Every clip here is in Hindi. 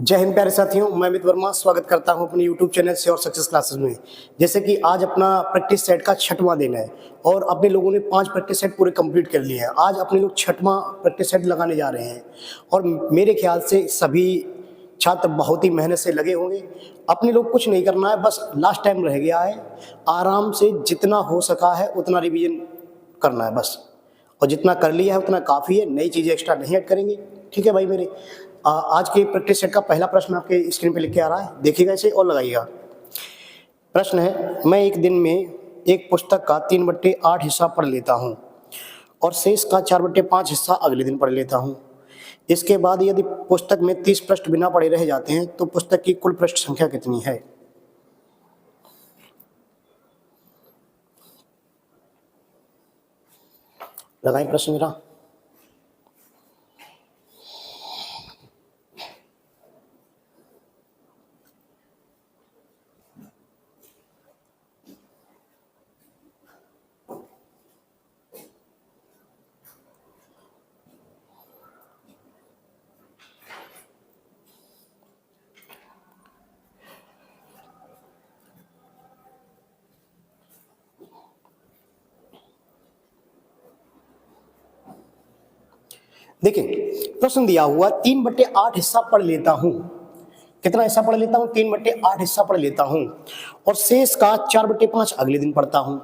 जय हिंद प्यारे साथियों, मैं अमित वर्मा स्वागत करता हूं अपने YouTube चैनल से और सक्सेस क्लासेस में। जैसे कि आज अपना प्रैक्टिस सेट का 6वां दिन है और अपने लोगों ने 5 प्रैक्टिस सेट पूरे कंप्लीट कर लिए हैं। आज अपने लोग 6वां प्रैक्टिस सेट लगाने जा रहे हैं और मेरे ख्याल से सभी छात्र बहुत ही मेहनत से लगे होंगे। अपने लोग कुछ नहीं करना है, बस लास्ट टाइम रह गया है, आराम से जितना हो सका है उतना रिविजन करना है बस, और जितना कर लिया है उतना काफ़ी है। नई चीज़ें एक्स्ट्रा नहीं ऐड करेंगे, ठीक है भाई मेरे। आज के प्रैक्टिस सेट का पहला प्रश्न आपके स्क्रीन पे लिख के आ रहा है, देखिएगा इसे और लगाइएगा। प्रश्न है, मैं एक दिन में एक पुस्तक का 3/8 हिस्सा पढ़ लेता हूँ और शेष का 4/5 हिस्सा अगले दिन पढ़ लेता हूँ। इसके बाद यदि पुस्तक में 30 पृष्ठ बिना पढ़े रह जाते हैं तो पुस्तक की कुल पृष्ठ संख्या कितनी है? लगाएं प्रश्न मेरा। देखिए प्रश्न दिया हुआ 3/8 हिस्सा पढ़ लेता हूँ। कितना हिस्सा पढ़ लेता हूँ? 3/8 हिस्सा पढ़ लेता हूँ और शेष का 4/5 अगले दिन पढ़ता हूँ।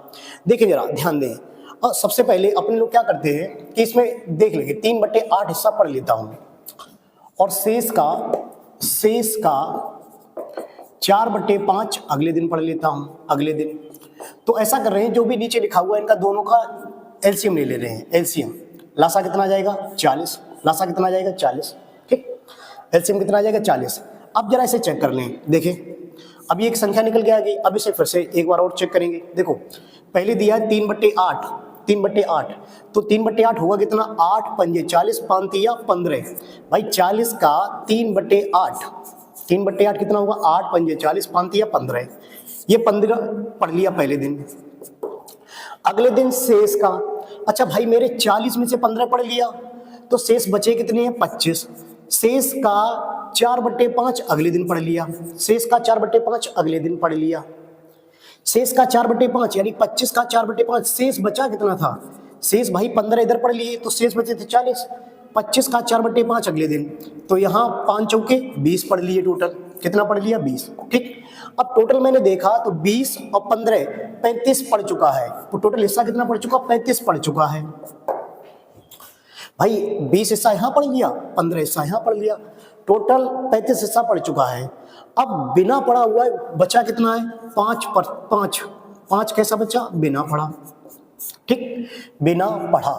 देखिए जरा ध्यान दें, और सबसे पहले अपने लोग क्या करते हैं कि इसमें देख लेंगे 3/8 हिस्सा पढ़ लेता हूँ और शेष का 4/5 अगले दिन पढ़ लेता हूँ। अगले दिन तो ऐसा कर रहे हैं, जो भी नीचे लिखा हुआ है इनका दोनों का एलसीएम ले ले रहे हैं। एलसीएम लासा कितना आ जाएगा? 40। लासा कितना आ जाएगा? 40। ठीक, एलसीएम कितना आ जाएगा? 40। अब जरा इसे चेक कर लें। देखिए अब ये एक संख्या निकल के आ गई। अब इसे फिर से एक बार और चेक करेंगे। देखो पहले दिया है 3/8, 3/8 तो 3/8 होगा कितना? 8 पंजे 40, 5 तिया 15। भाई 40 का 3/8, 3/8 कितना होगा? 8 पंजे 40, 5 तिया 15। ये 15 पढ़ लिया पहले दिन। अगले दिन शेष का, अच्छा भाई मेरे 40 में से 15 पढ़ लिया तो शेष बचे कितने हैं? 25। शेष का 4/5 अगले दिन पढ़ लिया। शेष का 4/5 अगले दिन पढ़ लिया। शेष का 4/5 यानी 25 का 4/5। शेष बचा कितना था? शेष भाई 15 इधर पढ़ लिए तो शेष बचे थे 40। 25 का 4/5 अगले दिन, तो यहाँ 5 चौके 20 पढ़ लिए। टोटल कितना पढ़ लिया? 20। ठीक, अब टोटल मैंने देखा तो 20 और 15 35 पढ़ चुका है। तो टोटल हिस्सा कितना पढ़ चुका? 35 पढ़ चुका है। भाई 20 हिस्सा यहाँ पढ़ लिया, 15 हिस्सा यहाँ पढ़ लिया, टोटल 35 हिस्सा पढ़ चुका है। अब बिना पढ़ा हुआ है, बचा कितना है? 5 कैसा बचा? बिना पढ़ा। ठीक, बिना पढ़ा।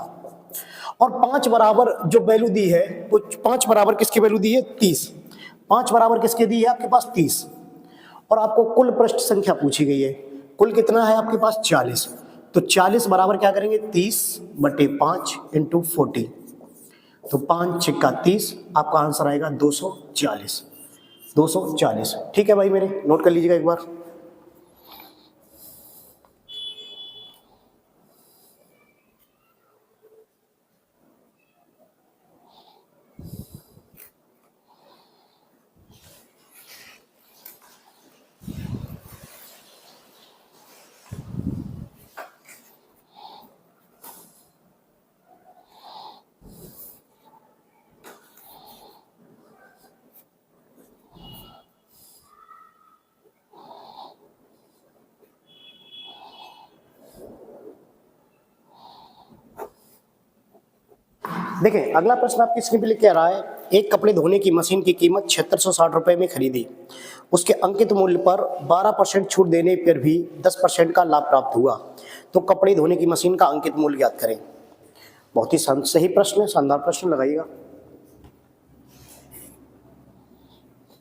और 5 बराबर जो वैल्यू दी है वो 5 बराबर किसकी वैल्यू दी है? 30। 5 बराबर किसके दी है आपके पास? 30। और आपको कुल पृष्ठ संख्या पूछी गई है। कुल कितना है आपके पास? 40। तो 40 बराबर क्या करेंगे? 30/5 इंटू 40, तो 5 छिक्का 30, आपका आंसर आएगा 240। 240। ठीक है भाई मेरे, नोट कर लीजिएगा एक बार। देखें अगला प्रश्न आपकी स्क्रीन पे लिख के आ रहा है, एक कपड़े धोने की मशीन की कीमत 7660 रुपए में खरीदी। उसके अंकित मूल्य पर 12% छूट देने पर भी 10% का लाभ प्राप्त हुआ, तो कपड़े धोने की मशीन का अंकित मूल्य ज्ञात करें। बहुत ही सही प्रश्न है, शानदार प्रश्न, लगाइएगा।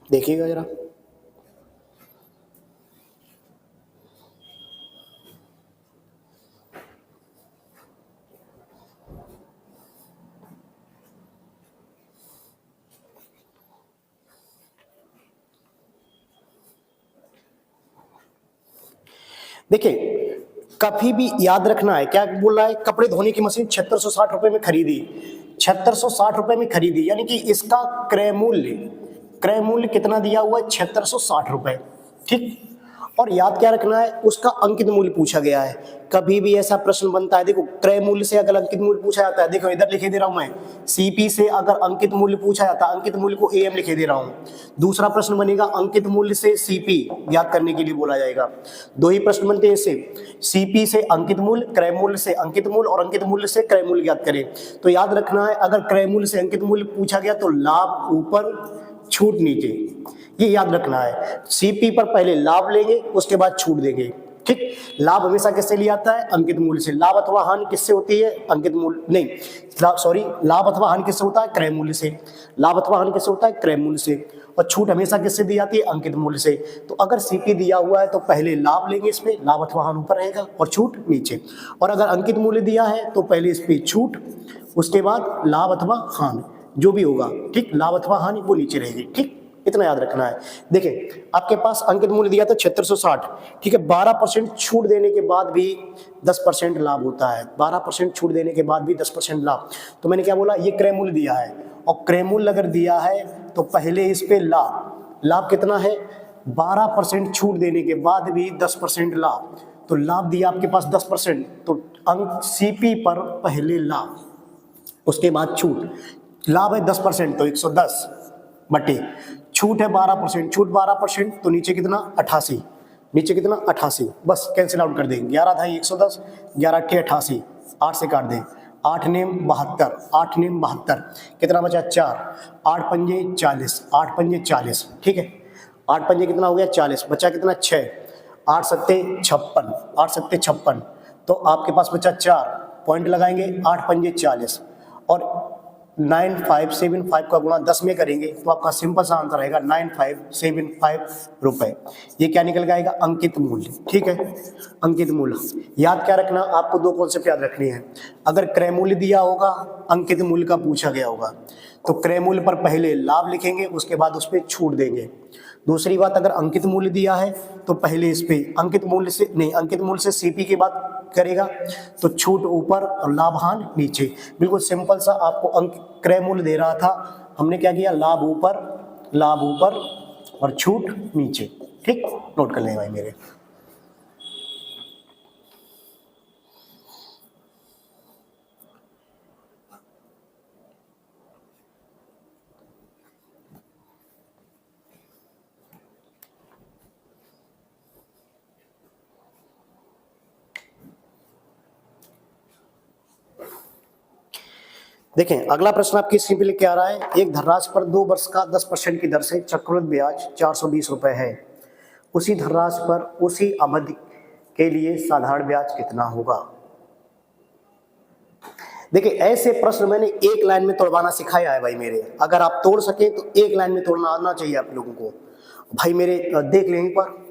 देखिएगा जरा। देखिए कभी भी याद रखना है, क्या बोल रहा है? कपड़े धोने की मशीन 7660 रुपए में खरीदी। 7660 रुपए में खरीदी यानी कि इसका क्रय मूल्य क्रय मूल्य कितना दिया हुआ है, 7660 रुपए, ठीक। और याद क्या रखना है, उसका अंकित मूल्य पूछा गया है। कभी भी ऐसा प्रश्न बनता है, देखो क्रय मूल्य से अगर अंकित मूल्य पूछा जाता है, देखो इधर लिखे दे रहा हूं मैं, सीपी से अगर अंकित मूल्य पूछा जाता है, अंकित मूल्य को एम लिखे दे रहा हूं। दूसरा प्रश्न बनेगा अंकित मूल्य से सीपी ज्ञात करने के लिए बोला जाएगा। दो ही प्रश्न बनते हैं इससे, सीपी से अंकित मूल्य, क्रय मूल्य से अंकित मूल्य और अंकित मूल्य से क्रय मूल्य ज्ञात करें। तो याद रखना है, अगर क्रय मूल्य से अंकित मूल्य पूछा गया तो लाभ ऊपर छूट नीचे, ये याद रखना है। सीपी पर पहले लाभ लेंगे, उसके बाद छूट देंगे, ठीक। लाभ हमेशा किससे लिया जाता है, अंकित मूल्य से। लाभ अथवा हानि किससे होती है, अंकित मूल्य नहीं, सॉरी, लाभ अथवा हानि किससे होता है, क्रय मूल्य से। लाभ अथवा हानि किससे होता है, क्रय मूल्य से। और छूट हमेशा किससे दी जाती है, अंकित मूल्य से। तो अगर सीपी दिया हुआ है तो पहले लाभ लेंगे, इसमें लाभ अथवा हानि ऊपर रहेगा और छूट नीचे। और अगर अंकित मूल्य दिया है तो पहले इस पे छूट, उसके बाद लाभ अथवा हानि जो भी होगा, ठीक, लाभ अथवा हानि वो नीचे रहेगी, ठीक। इतना याद रखना है। देखिए आपके पास अंकित मूल्य दिया था 7660, ठीक है। 12% छूट देने के बाद भी 10% लाभ होता है, 12% छूट देने के बाद भी 10% लाभ। तो मैंने क्या बोला, ये क्रय मूल्य दिया है, और क्रय मूल्य अगर दिया है तो पहले इस पे लाभ, लाभ कितना है, 12% छूट देने के बाद भी 10% लाभ। तो लाभ दिया आपके पास 10%, तो अंक सीपी पर पहले लाभ, उसके बाद छूट। लाभ है 10% तो 110 बटे छूट है 12%, छूट 12% तो नीचे कितना 88, नीचे कितना 88, बस कैंसिल आउट कर देंगे। 11 ढाई 110, 11 अट्ठे 88, 8 से काट दें, 8 नेम 72, 8 नेम 72, कितना बचा 4, 8 पंजे 40, 8 पंजे 40, ठीक है। 8 पंजे कितना हो गया 40, बचा कितना 6, 8 सत्ते 56, 8 सत्ते 56, तो आपके पास बचा 4, पॉइंट लगाएंगे, 8 पंजे 40 और 9575 का गुणा 10 में करेंगे तो आपका सिंपल सा आंसर आएगा 9575 रुपए। ये क्या निकल आएगा, अंकित मूल्य, ठीक है। अंकित मूल्य याद क्या रखना, आपको दो कॉन्सेप्ट याद रखनी है। अगर क्रय मूल्य दिया होगा, अंकित मूल्य का पूछा गया होगा, तो क्रय मूल्य पर पहले लाभ लिखेंगे, उसके बाद उस पर छूट देंगे। दूसरी बात, अगर अंकित मूल्य दिया है तो पहले इस पे अंकित मूल्य से नहीं, अंकित मूल्य से सीपी की बात करेगा, तो छूट ऊपर और लाभ हानि नीचे। बिल्कुल सिंपल सा आपको अंक क्रय मूल्य दे रहा था, हमने क्या किया, लाभ ऊपर और छूट नीचे, ठीक। नोट कर लें भाई मेरे। देखें अगला प्रश्न आपकी स्क्रीन पे लिख के आ रहा है, एक धनराशि पर 2 वर्ष का 10% की दर से चक्रवृद्धि ब्याज 420 रुपए है, उसी धनराशि पर उसी अवधि के लिए साधारण ब्याज कितना होगा। देखिए ऐसे प्रश्न मैंने एक लाइन में तोड़वाना सिखाया है भाई मेरे, अगर आप तोड़ सके तो एक लाइन में तोड़ना आना चाहिए आप लोगों को भाई मेरे। देख लें एक बार,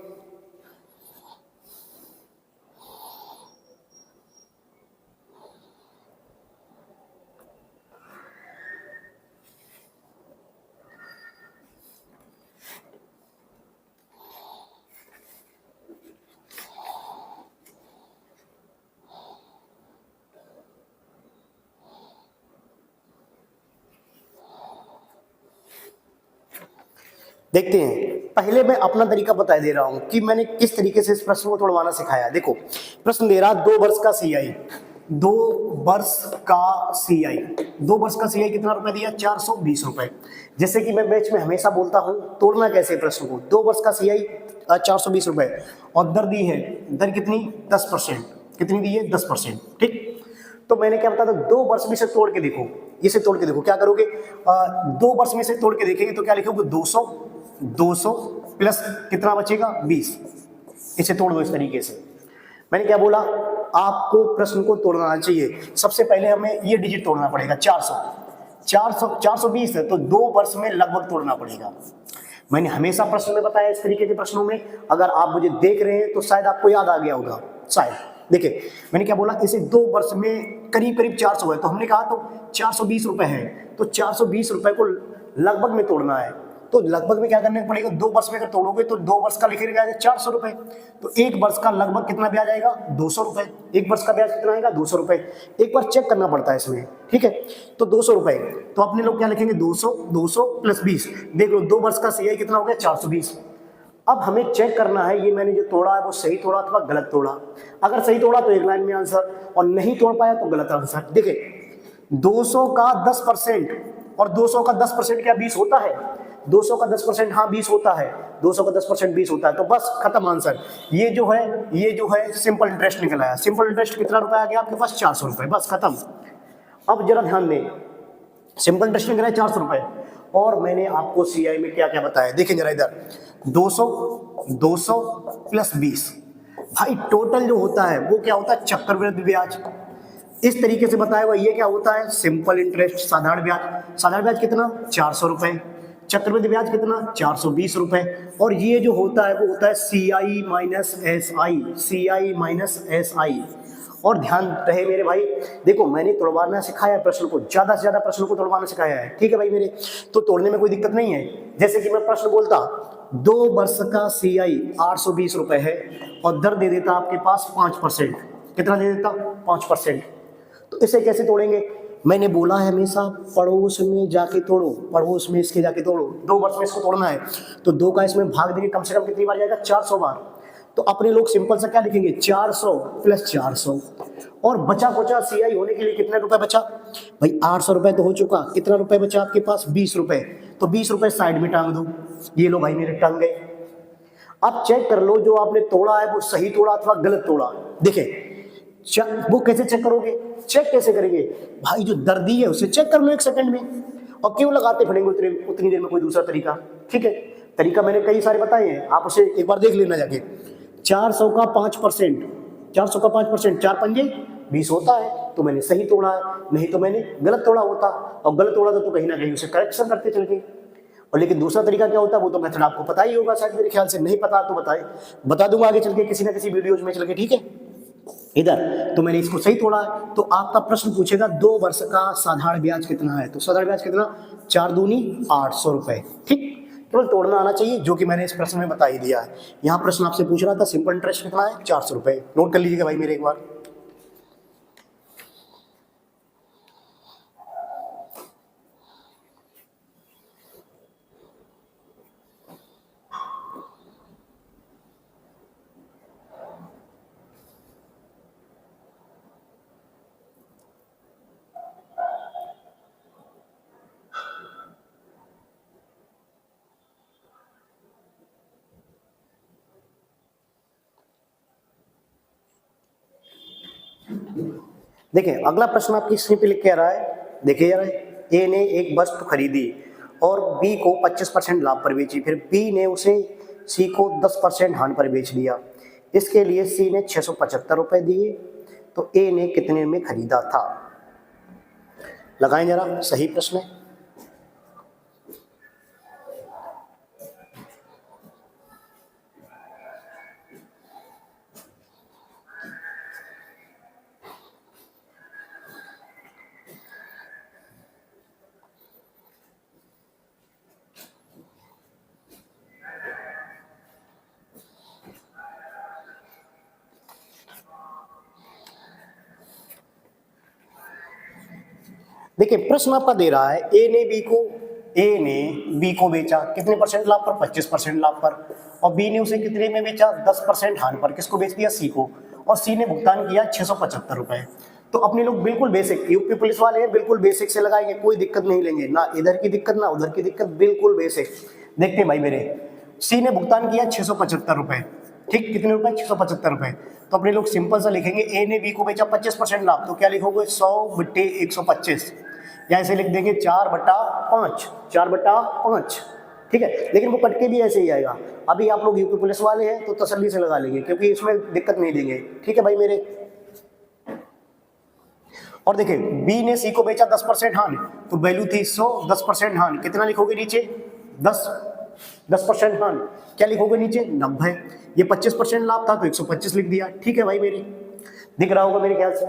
देखते हैं। पहले मैं अपना तरीका बता दे रहा हूं कि मैंने किस तरीके से इस प्रश्न को तोड़वाना सिखाया। देखो प्रश्न दे रहा 2 वर्ष का सीआई, 2 वर्ष का सीआई, 2 वर्ष का सीआई कितना रुपए दिया, 420 रुपए। जैसे कि मैं बैच में हमेशा बोलता हूं, तोड़ना कैसे प्रश्न को, 2 वर्ष का सीआई 420 रुपए और दर दी है, दर कितनी 10%, कितनी दी है 10%, ठीक। तो मैंने क्या बताया था, 2 वर्ष में से तोड़ के देखो, इसे तोड़ के देखो, क्या करोगे 2 वर्ष में से तोड़ के देखेंगे तो क्या लिखोगे 200 प्लस कितना बचेगा 20, इसे तोड़ दो इस तरीके से। मैंने क्या बोला, आपको प्रश्न को तोड़ना आना चाहिए। सबसे पहले हमें ये डिजिट तोड़ना पड़ेगा, 420 है तो 2 वर्ष में लगभग तोड़ना पड़ेगा। मैंने हमेशा प्रश्न में बताया इस तरीके के प्रश्नों में, अगर आप मुझे देख रहे हैं तो शायद आपको याद आ गया होगा शायद। देखिए मैंने क्या बोला, इसे 2 वर्ष में करीब 400 है, तो हमने कहा तो 420 रुपए है, तो 420 रुपए को लगभग में तोड़ना है। तो लगभग में क्या करने पड़ेगा, 2 वर्ष में अगर तोड़ोगे तो 2 वर्ष का लिखे जाएगा 400 रुपए, तो 1 वर्ष का लगभग कितना ब्याज आएगा, 200 रुपए। 1 वर्ष का ब्याज कितना आएगा, 200 रुपए। एक बार चेक करना पड़ता है इसमें, ठीक है। तो 200 रुपए, तो अपने लोग क्या लिखेंगे, 200 200 प्लस 20, देख लो 2 वर्ष का CI कितना हो गया, 420। अब हमें चेक करना है ये मैंने जो तोड़ा है वो सही तोड़ा अथवा गलत तोड़ा। अगर सही तोड़ा तो एक लाइन में आंसर, और नहीं तोड़ पाया तो गलत आंसर। देखिए 200 का 10% और 200 का 10% क्या 20 होता है, 200 का 10% हाँ 20 होता है, 200 का 10% 20 होता है, तो बस खत्म आंसर। ये जो है सिंपल इंटरेस्ट निकल आया। सिंपल इंटरेस्ट कितना रुपया आ गया आपके पास, 400 रुपए, बस खत्म। अब जरा ध्यान दें, सिंपल इंटरेस्ट निकला है 400 रुपए, और मैंने आपको CI में क्या क्या बताया, देखिए जरा इधर 200 प्लस 20, भाई टोटल जो होता है वो क्या होता है, चक्रवृद्धि ब्याज। इस तरीके से बताया हुआ ये क्या होता है, सिंपल इंटरेस्ट, साधारण ब्याज। साधारण ब्याज कितना, 400 रुपए। चक्रवृद्धि ब्याज कितना, 420 रुपए। और ये जो होता है वो होता है CI माइनस SI। और ध्यान रहे मेरे भाई, देखो मैंने तोड़वाना सिखाया प्रश्न को, ज्यादा से ज्यादा प्रश्न को तोड़वाना सिखाया है, ठीक है भाई मेरे, तो तोड़ने में कोई दिक्कत नहीं है। जैसे कि मैं प्रश्न बोलता 2 वर्ष का CI 820 रुपए है, और दर दे देता आपके पास 5%, कितना दे देता, 5%। तो इसे कैसे तोड़ेंगे, मैंने बोला है हमेशा पड़ोस में जाके तोड़ो, पड़ोस में इसके जाके तोड़ो। 2 वर्ष में इसको तोड़ना है तो 2 का इसमें भाग देंगे, कम से कम कितनी बार जाएगा, 400 बार। तो अपने लोग सिंपल सा क्या लिखेंगे, 400 प्लस 400, और बचा कुचा CI होने के लिए कितने रुपए बचा भाई, 800 रुपए तो हो चुका, कितना रुपए बचा आपके पास, 20 रुपए। तो 20 रुपए साइड में टांग दो, ये लो भाई मेरे टांग गए। अब चेक कर लो जो आपने तोड़ा है वो सही तोड़ा अथवा गलत तोड़ा। देखे वो कैसे चेक करोगे, चेक कैसे करेंगे भाई, जो दर्दी है उसे चेक कर लो 1 सेकंड में, और क्यों लगाते फिरेंगे उतनी देर में कोई दूसरा तरीका, ठीक है। तरीका मैंने कई सारे बताए हैं, आप उसे एक बार देख लेना जाके। 400 का 5%, 400 का 5%, 4 पंजे 20 होता है, तो मैंने सही तोड़ा है, नहीं तो मैंने गलत तोड़ा होता, और गलत तोड़ा तो कहीं ना कहीं उसे करेक्शन करते चल गए। और लेकिन दूसरा तरीका क्या होता है वो तो मेथड आपको पता ही होगा शायद, मेरे ख्याल से नहीं पता तो बता दूंगा आगे चल के किसी ना किसी वीडियोज में चल के, ठीक है। इधर तो मैंने इसको सही तोड़ा है, तो आपका प्रश्न पूछेगा 2 वर्ष का साधारण ब्याज कितना है, तो साधारण ब्याज कितना, 4 दूनी 800 रुपए, ठीक। केवल तोड़ना आना चाहिए, जो कि मैंने इस प्रश्न में बता ही दिया है। यहाँ प्रश्न आपसे पूछ रहा था सिंपल इंटरेस्ट कितना है, 400 रुपए, नोट कर लीजिएगा भाई मेरे एक बार। देखिए अगला प्रश्न आपकी स्क्रीन पे लिख के आ रहा है, देखिए यार, ए ने एक वस्तु खरीदी और बी को 25% लाभ पर बेची, फिर बी ने उसे सी को 10% हानि पर बेच दिया। इसके लिए सी ने 675 रुपए दिए, तो ए ने कितने में खरीदा था। लगाएं जरा, सही प्रश्न है। देखिए प्रश्न आपका दे रहा है ए ने बी को बेचा कितने परसेंट लाभ पर, 25% लाभ पर, और बी ने उसे कितने में बेचा, 10% हानि पर। किसको बेच दिया, सी को, और सी ने भुगतान किया 675 रुपए। तो अपने लोग बिल्कुल बेसिक, यूपी पुलिस वाले हैं, बिल्कुल बेसिक से लगाएंगे, कोई दिक्कत नहीं लेंगे, ना इधर की दिक्कत ना उधर की दिक्कत, बिल्कुल बेसिक। देखते हैं भाई मेरे, सी ने भुगतान किया 675 रुपए, ठीक, कितने रुपए, 675 रुपए। तो अपने लोग सिंपल सा लिखेंगे ए ने बी को बेचा 25% लाभ, तो क्या लिखोगे 100/125, या ऐसे लिख देंगे 4/5, 4/5, ठीक है। लेकिन वो कट के भी ऐसे ही आएगा। अभी आप लोग यूपी पुलिस वाले हैं तो तसल्ली से लगा लेंगे, क्योंकि इसमें दिक्कत नहीं देंगे, ठीक है भाई मेरे। और देखिए बी ने सी को बेचा 10% हानि, तो वैल्यू थी 100, 10% हानि, कितना लिखोगे नीचे, 10% हानि, क्या लिखोगे नीचे, 90। ये 25% लाभ था तो 125 लिख दिया, ठीक है भाई मेरे, दिख रहा होगा मेरे ख्याल से।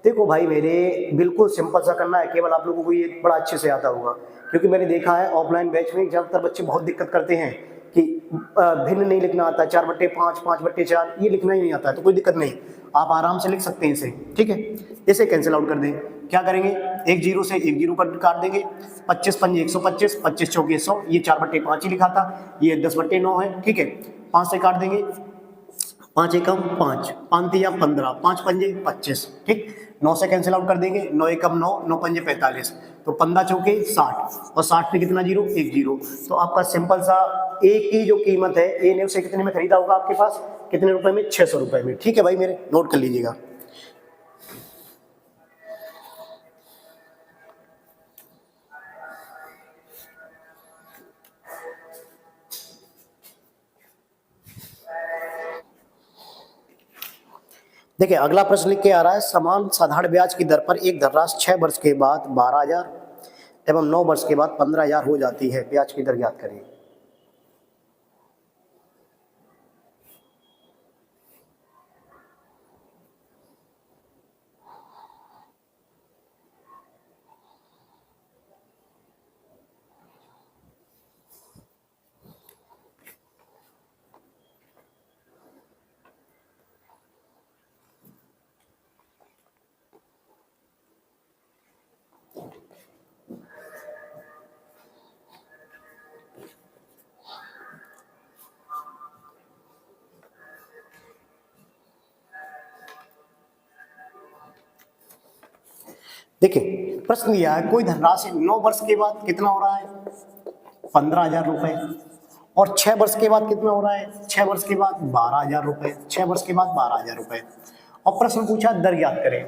देखो भाई मेरे, बिल्कुल सिंपल सा करना है, केवल आप लोगों को ये बड़ा अच्छे से आता होगा। क्योंकि मैंने देखा है ऑफलाइन बैच में ज़्यादातर बच्चे बहुत दिक्कत करते हैं कि भिन्न नहीं लिखना आता, 4/5, 5/4 ये लिखना ही नहीं आता है, तो कोई दिक्कत नहीं, आप आराम से लिख सकते हैं इसे, ठीक है। इसे कैंसिल आउट कर दें, क्या करेंगे, एक जीरो से एक जीरो पर काट देंगे, 25 पंजे 125, 25 चौके 100, ये 4/5 ही लिखा था, ये 10/9 है, ठीक है। 5 से काट देंगे, 5 एकम 5, 5 तिया 15, 5 पंजे 25, ठीक। 9 से कैंसिल आउट कर देंगे, 9 एकम 9, 9 पंजे 45, तो 15 चौके 60, और 60 पे कितना जीरो, एक जीरो। तो आपका सिंपल सा ए की जो कीमत है, ए ने उसे कितने में खरीदा होगा आपके पास, कितने रुपए में, 600 रुपए में, ठीक है भाई मेरे, नोट कर लीजिएगा। देखिए अगला प्रश्न लिख के आ रहा है, समान साधारण ब्याज की दर पर एक धनराशि 6 वर्ष के बाद 12,000 एवं 9 वर्ष के बाद 15,000 हो जाती है, ब्याज की दर ज्ञात करें। देखिए प्रश्न दिया है, कोई धनराशि 9 वर्ष के बाद कितना हो रहा है, 15,000 रुपए, और 6 वर्ष के बाद कितना हो रहा है, 6 वर्ष के बाद 12,000 रुपए, 6 वर्ष के बाद 12,000 रुपए, और प्रश्न पूछा दर ज्ञात करें।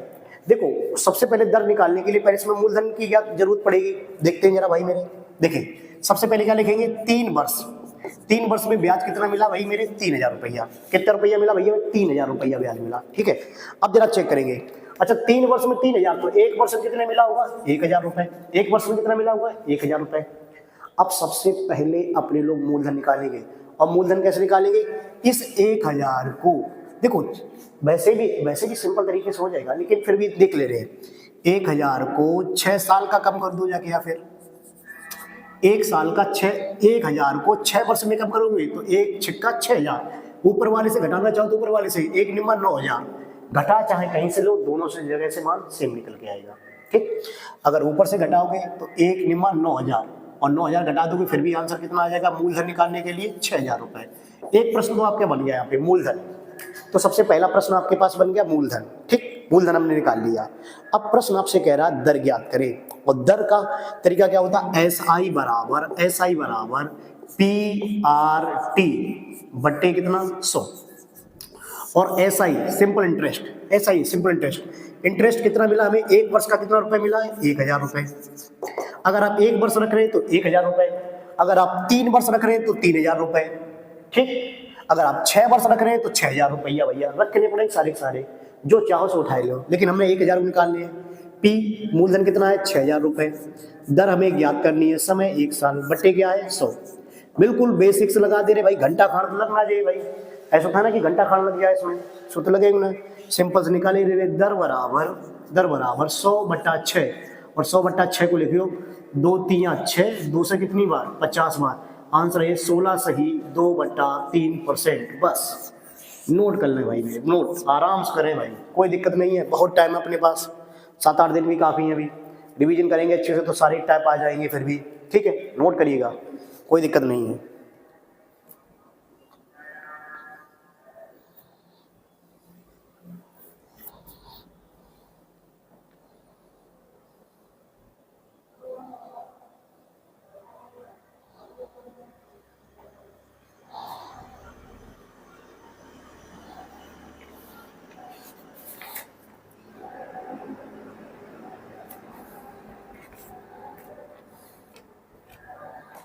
देखो सबसे पहले दर निकालने के लिए पहले इसमें मूलधन की क्या जरूरत पड़ेगी, देखते हैं जरा भाई मेरे। देखिए सबसे पहले क्या लिखेंगे, 3 वर्ष, 3 वर्ष में ब्याज कितना मिला भाई मेरे, 3,000 रुपया, कितना रुपया मिला भैया, 3,000 रुपया ब्याज मिला, ठीक है। अब जरा चेक करेंगे, अच्छा 3 वर्ष में 3,000, तो 1 वर्ष में कितने मिला होगा, 1,000 रुपए, 1 वर्ष में कितना मिला होगा, 1,000 रुपए। अब सबसे पहले अपने लोग मूलधन निकालेंगे, और मूलधन कैसे निकालेंगे, इस 1,000 को, देखो वैसे भी सिंपल तरीके से हो जाएगा, लेकिन फिर भी देख ले रहे हैं, 1,000 को 6 साल का कम कर दो जाके, या फिर 1 साल का 1,000 को 6 वर्ष में कम करोगे तो 1 छिक्का 6,000, ऊपर वाले से घटाना चाहो तो ऊपर वाले से 1 निम्मा 9,000, घटा चाहे कहीं से लो, दोनों से जगह से मान सेम निकल के आएगा, ठीक। अगर ऊपर से घटाओगे तो 1 निम्मा 9,000, और 9,000 घटा दोगे फिर भी आंसर कितना आ जाएगा, मूलधन निकालने के लिए 6,000 रुपए। एक प्रश्न तो आपका बन गया यहाँ पे मूलधन, तो सबसे पहला प्रश्न आपके पास बन गया मूलधन, ठीक, मूलधन हमने निकाल लिया। अब प्रश्न आपसे कह रहा है दर ज्ञात करें, और दर का तरीका क्या होता है, SI बराबर PRT बट्टे कितना 100, और SI सिंपल इंटरेस्ट, इंटरेस्ट कितना मिला हमें, 1 वर्ष का कितना रुपए मिला है, 1,000 रुपए। अगर आप 1 वर्ष रख रहे हैं तो 1,000 रुपए, अगर आप 3 वर्ष रख रहे हैं तो 3,000 रुपए, ठीक। अगर आप 6 वर्ष रख रहे हैं तो 6,000 रुपया, भैया रखने पड़ेंगे सारे के सारे, जो चाहो सो उठाए लो, लेकिन हमने 1,000 निकालने हैं। P मूलधन कितना है, 6,000 रुपए, दर हमें ज्ञात करनी है, समय 1 साल, बट्टे क्या है 100, बिल्कुल बेसिक्स लगा दे रहे भाई, घंटा खान लगना चाहिए भाई, ऐसा था ना कि घंटा खान लग जाए इसमें, सो तो लगेगा ना, सिंपल से निकाले रहे, दर बराबर 100/6, और 100/6 को लिखियो 2 तिया 6, 2 से कितनी बार 50 बार, आंसर है 16 सही 2/3%। बस नोट कर लें भाई मेरे, नोट आराम से करें भाई, कोई दिक्कत नहीं है, बहुत टाइम है अपने पास, 7-8 दिन भी काफ़ी है, अभी रिवीजन करेंगे अच्छे से तो सारे टाइप आ जाएंगे फिर भी, ठीक है, नोट करिएगा, कोई दिक्कत नहीं है।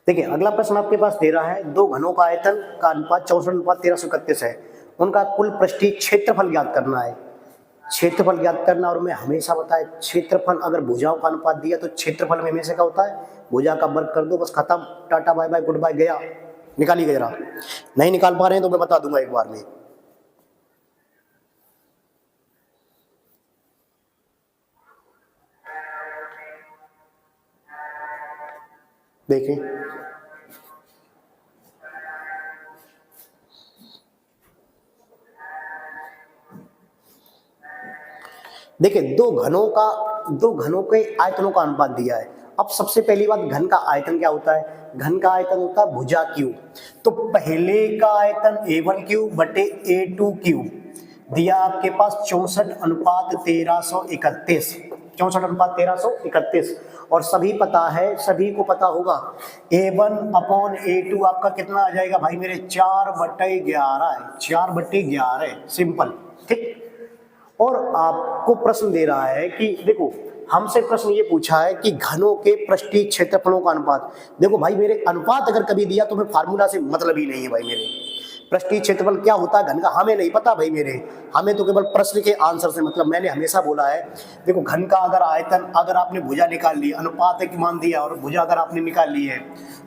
देखिए अगला प्रश्न आपके पास दे रहा है, 2 घनों का आयतन का अनुपात 64:1331 है, उनका कुल पृष्ठीय क्षेत्रफल ज्ञात करना है, क्षेत्रफल ज्ञात करना। और मैं हमेशा बताया क्षेत्रफल अगर भुजाओं का अनुपात दिया तो क्षेत्रफल में हमेशा क्या होता है, भुजा का वर्ग कर दो, बस खत्म, ta-ta bye bye goodbye, गया, निकालिए जरा, नहीं निकाल पा रहे हैं तो मैं बता दूंगा एक बार में। देखिए देखिए दो घनों के आयतनों का अनुपात दिया है। अब सबसे पहली बात, घन का आयतन क्या होता है? घन का आयतन होता है भुजा क्यू। तो पहले का आयतन A1 क्यू बटे A2 क्यू दिया आपके पास 64:1331, 64:1331। और सभी पता है, सभी को पता होगा A1/A2 आपका कितना आ जाएगा भाई मेरे? 4/11 है, 4/11 सिंपल, ठीक। और आपको प्रश्न दे रहा है कि देखो, हमसे प्रश्न ये पूछा है कि घनों के पृष्ठीय क्षेत्रफलों का अनुपात। देखो भाई मेरे, अनुपात अगर कभी दिया तो फिर फार्मूला से मतलब ही नहीं है भाई मेरे। पृष्ठीय क्षेत्रफल क्या होता है घन का हमें नहीं पता भाई मेरे, हमें तो केवल प्रश्न के आंसर से मतलब। मैंने हमेशा बोला है, देखो घन का अगर आयतन, अगर आपने भुजा निकाल ली, अनुपात एक मान दिया और भुजा अगर आपने निकाल ली है,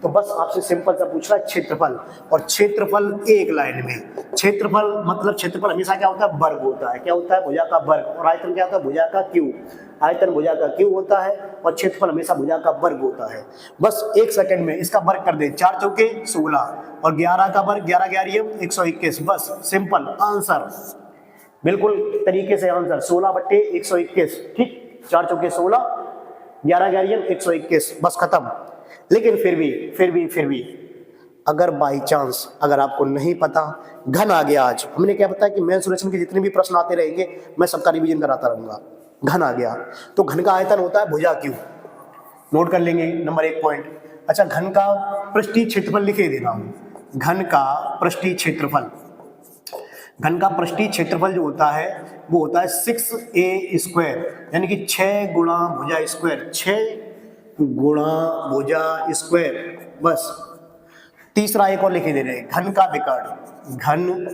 तो बस आपसे सिंपल सा पूछ रहा है क्षेत्रफल। और क्षेत्रफल एक लाइन में, क्षेत्रफल मतलब क्षेत्रफल हमेशा क्या होता है? वर्ग होता है। क्या होता है? भुजा का वर्ग। और आयतन क्या होता है? भुजा का क्यू। आयतन भुजा का क्यू होता है और क्षेत्रफल हमेशा भुजा का वर्ग होता है। बस एक सेकंड में इसका वर्ग कर दे, 4 चौके 16 और 11 का वर्ग, 11 11 121। बस सिंपल आंसर, बिल्कुल तरीके से आंसर 16/121, ठीक। 4 चौके 16, 11 11 121, बस खत्म। लेकिन फिर भी अगर बाई चांस अगर आपको नहीं पता, घन आ गया, आज हमने क्या बताया कि मेंसुरेशन के जितने भी प्रश्न आते रहेंगे मैं सबका रिवीजन कराता रहूंगा। घन आ गया तो घन का आयतन होता है भुजा क्यू, नोट कर लेंगे नंबर 1 पॉइंट। अच्छा, घन का पृष्ठीय क्षेत्रफल लिखे दे रहा हूं। घन का पृष्ठीय क्षेत्रफल, घन का पृष्ठीय क्षेत्रफल जो होता है वो होता है 6a², यानी कि 6 गुणा भुजा स्क्वायर, 6 गुणा भुजा स्क्वायर। बस तीसरा एक और लिखे दे रहे हैं, घन का विकर्ण। घन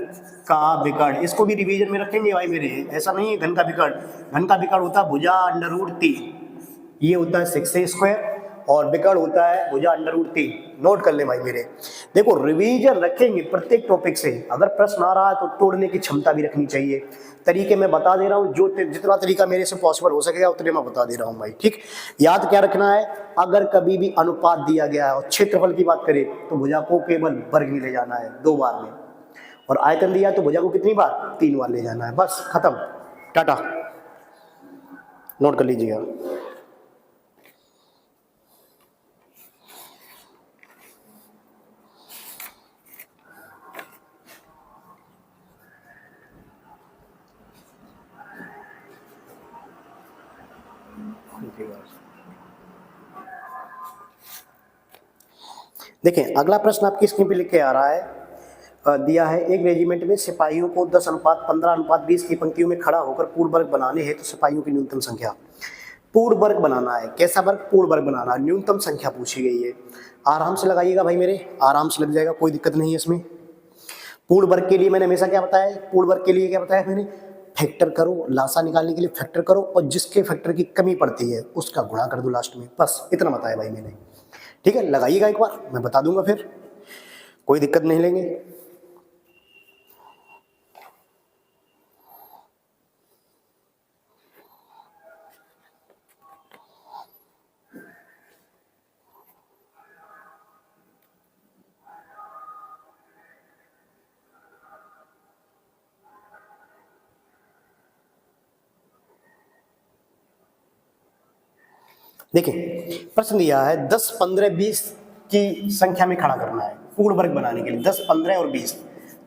का विकर्ण, इसको भी रिवीजन में रखेंगे भाई मेरे, ऐसा नहीं है घन का विकर्ण। घन का विकर्ण होता है भुजा √3, ये होता है 6a², और विकर्ण होता है भुजा √3। नोट कर ले भाई मेरे। देखो रिवीजन रखेंगे प्रत्येक टॉपिक से, अगर प्रश्न आ रहा है तो तोड़ने की क्षमता भी रखनी चाहिए। तरीके मैं बता दे रहा हूँ, जो जितना तरीका मेरे से पॉसिबल हो सकेगा उतने मैं बता दे रहा हूँ भाई, ठीक। याद क्या रखना है, अगर कभी भी अनुपात दिया गया है और क्षेत्रफल की बात करें तो भुजा को केवल वर्ग में ले जाना है 2 बार में, और आयतन दिया तो भुजा को कितनी बार? 3 बार ले जाना है। बस खत्म, टाटा। नोट कर लीजिएगा। देखें अगला प्रश्न आपकी स्क्रीन पे लिख के आ रहा है, दिया है एक रेजिमेंट में सिपाहियों को 10:15:20 की पंक्तियों में खड़ा होकर पूर्ण वर्ग बनाने हैं तो सिपाहियों की न्यूनतम संख्या। पूर्ण वर्ग बनाना है, कैसा वर्ग? पूर्ण वर्ग बनाना, न्यूनतम संख्या पूछी गई है। आराम से लगाइएगा भाई मेरे, आराम से लग जाएगा, कोई दिक्कत नहीं है इसमें। पूर्ण वर्ग के लिए मैंने हमेशा क्या बताया? पूर्ण वर्ग के लिए क्या बताया मैंने? फैक्टर करो, लासा निकालने के लिए फैक्टर करो, और जिसके फैक्टर की कमी पड़ती है उसका गुणा कर दो लास्ट में, बस इतना बताया भाई मैंने, ठीक है। लगाइएगा एक बार, मैं बता दूंगा, फिर कोई दिक्कत नहीं लेंगे। देखिए प्रश्न दिया है 10, 15, 20 की संख्या में खड़ा करना है पूर्ण वर्ग बनाने के लिए, 10, 15 और 20।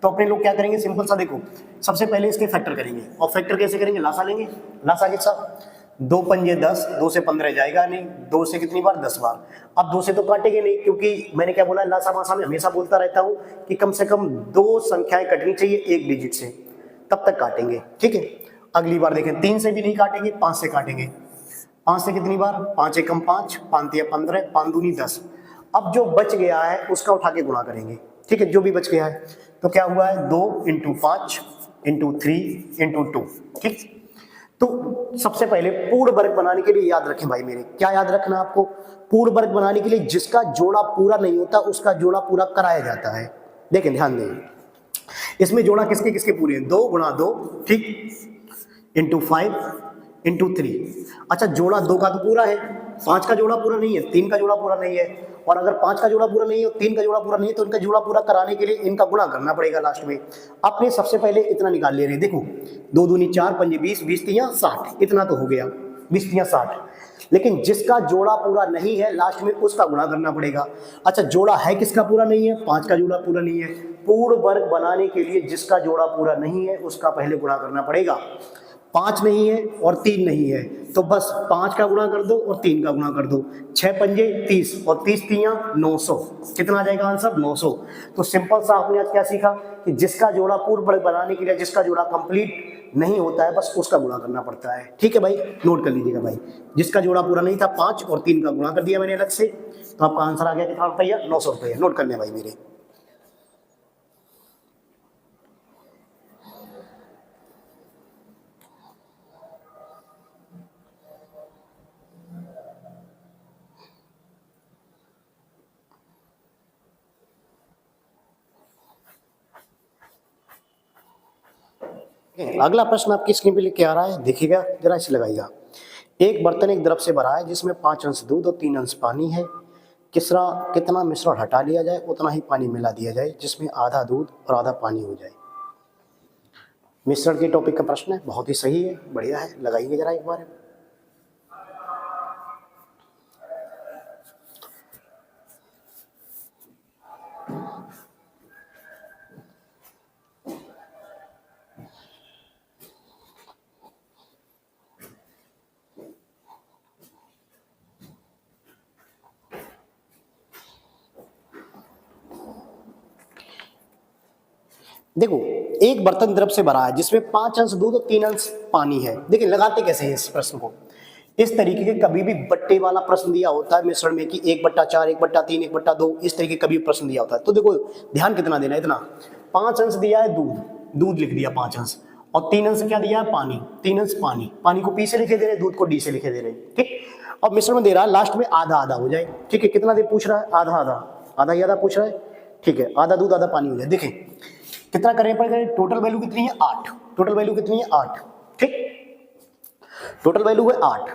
तो अपने लोग क्या करेंगे? सिंपल सा, देखो सबसे पहले इसके फैक्टर करेंगे। और फैक्टर कैसे करेंगे? लासा लेंगे। लासा के साथ 2 पंजे 10, 2 से 15 जाएगा नहीं, 2 से कितनी बार? 10 बार। अब 2 से तो काटेंगे नहीं, क्योंकि मैंने क्या बोला लासा मासा में हमेशा बोलता रहता हूँ कि कम से कम 2 संख्याएं कटनी चाहिए 1 डिजिट से, तब तक काटेंगे, ठीक है। अगली बार देखें, 3 से भी नहीं काटेंगे, 5 से काटेंगे। 5 से कितनी बार? 5 एकम 5, 5 तिया 15, 5 दूनी 10। अब जो बच गया है उसका उठा के गुणा करेंगे, ठीक है। जो भी बच गया है तो क्या हुआ है? 2 × 5 × 3 × 2, ठीक। तो सबसे पहले पूर्ण वर्ग बनाने के लिए याद रखें भाई मेरे, क्या याद रखना आपको? पूर्ण वर्ग बनाने के लिए जिसका जोड़ा पूरा नहीं होता उसका जोड़ा पूरा कराया जाता है। देखें ध्यान दें, इसमें जोड़ा किसके किसके पूरे हैं? 2 × 2, ठीक, × 5 × 3। अच्छा जोड़ा 2 का तो पूरा है, 5 का जोड़ा पूरा नहीं है, 3 का जोड़ा पूरा नहीं है, और अगर 5 का जोड़ा पूरा नहीं है और 3 का जोड़ा पूरा नहीं है तो इनका जोड़ा पूरा कराने के लिए इनका गुणा करना पड़ेगा लास्ट में। आपने सबसे पहले इतना निकाल ले रहे हैं, देखो 2 दूनी 4 पंजे 20, 20 तियां 60, इतना तो हो गया 20 तियां 60। लेकिन जिसका जोड़ा पूरा नहीं है लास्ट में उसका गुणा करना पड़ेगा। अच्छा जोड़ा है किसका पूरा नहीं है, 5 का जोड़ा पूरा नहीं है। पूर्ण वर्ग बनाने के लिए जिसका जोड़ा पूरा नहीं है उसका पहले गुणा करना पड़ेगा। 5 नहीं है और 3 नहीं है तो बस 5 का गुणा कर दो और 3 का गुणा कर दो, 6 पंजे 30 और 30 तियां 900, कितना आ जाएगा आंसर 900। तो सिंपल सा आपने आज क्या सीखा कि जिसका जोड़ा पूर्ण वर्ग बनाने के लिए जिसका जोड़ा कंप्लीट नहीं होता है बस उसका गुणा करना पड़ता है। ठीक है भाई, नोट कर लीजिएगा भाई, जिसका जोड़ा पूरा नहीं था 5 और 3 का गुणा कर दिया मैंने अलग से, तो आपका आंसर आ गया कितना रुपया, 900 रुपया। नोट कर लें भाई मेरे। अगला प्रश्न आपकी स्क्रीन पे लिख के आ रहा है, देखिएगा जरा इसे लगाइएगा। एक बर्तन एक द्रव से भरा है जिसमें 5 अंश दूध और 3 अंश पानी है। कितना मिश्रण हटा लिया जाए उतना ही पानी मिला दिया जाए जिसमें आधा दूध और आधा पानी हो जाए। मिश्रण के टॉपिक का प्रश्न है, बहुत ही सही है, बढ़िया है, लगाइए जरा एक बार। देखो एक बर्तन द्रव से भरा है जिसमें 5 अंश दूध और 3 अंश पानी है। देखिए लगाते कैसे हैं इस प्रश्न को, इस तरीके के कभी भी बट्टे वाला प्रश्न दिया होता है मिश्रण में कि 1/4, 1/3, 1/2, इस तरीके कभी प्रश्न दिया होता है। तो देखो ध्यान कितना देना है, इतना 5 अंश दिया है दूध, दूध लिख दिया 5 अंश, और 3 अंश क्या दिया है पानी, 3 अंश पानी, पानी को पी से लिखे दे रहे, दूध को डी से लिखे दे रहे। ठीक, अब मिश्रण में दे रहा है लास्ट में आधा आधा हो जाए। ठीक है, कितना दे पूछ रहा है, आधा आधा, आधा ही आधा पूछ रहा है। ठीक है, आधा दूध आधा पानी हो जाए। देखें कितना करें पर करें, टोटल वैल्यू कितनी है 8, टोटल वैल्यू कितनी है 8। ठीक, टोटल वैल्यू है 8।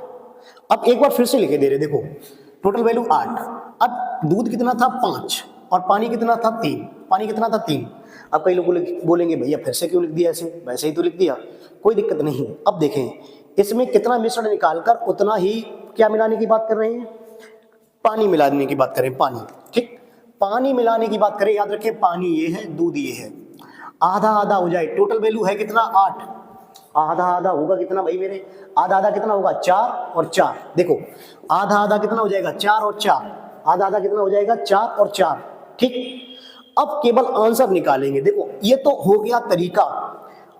अब एक बार फिर से लिखे दे रहे, देखो टोटल वैल्यू 8। अब दूध कितना था 5 और पानी कितना था 3, पानी कितना था 3। अब कई लोग बोलेंगे भैया फिर से क्यों लिख दिया ऐसे, वैसे ही तो लिख दिया, कोई दिक्कत नहीं है। अब देखें इसमें कितना मिश्रण निकालकर उतना ही क्या मिलाने की बात कर रहे हैं, पानी मिलाने की बात करें, पानी। ठीक, पानी मिलाने की बात करें, याद रखें पानी ये है, दूध ये है, आधा आधा हो जाए। टोटल वैल्यू है कितना 8, आधा आधा होगा कितना भाई मेरे, आधा आधा कितना होगा 4 और 4। देखो आधा आधा कितना हो जाएगा 4 और 4, आधा आधा कितना हो जाएगा 4 और 4। ठीक, अब केवल आंसर निकालेंगे। देखो ये तो हो गया तरीका,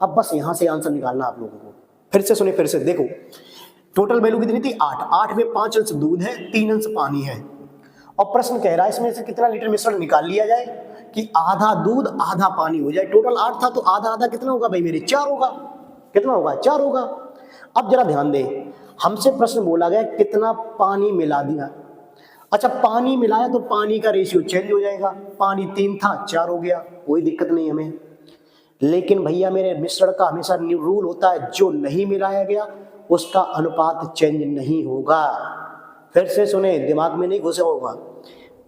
अब बस यहां से आंसर निकालना आप लोगों को। फिर से सुने, फिर से देखो टोटल वैल्यू कितनी थी 8, 8 में 5 अंश दूध है, 3 अंश पानी है, और प्रश्न कह रहा है इसमें से कितना लीटर मिश्रण निकाल लिया जाए कि आधा दूध आधा पानी हो जाए। टोटल 8 था तो आधा आधा कितना होगा भाई मेरे, 4 होगा। कितना होगा, 4 होगा। अब जरा ध्यान दें, हमसे प्रश्न बोला गया कितना पानी मिला दिया। अच्छा पानी मिलाया तो पानी का रेशियो चेंज हो जाएगा, पानी 3 था 4 हो गया, कोई दिक्कत नहीं हमें। लेकिन भैया मेरे मिश्रण का हमेशा रूल होता है जो नहीं मिलाया गया उसका अनुपात चेंज नहीं होगा। फिर से सुने, दिमाग में नहीं घुसा होगा,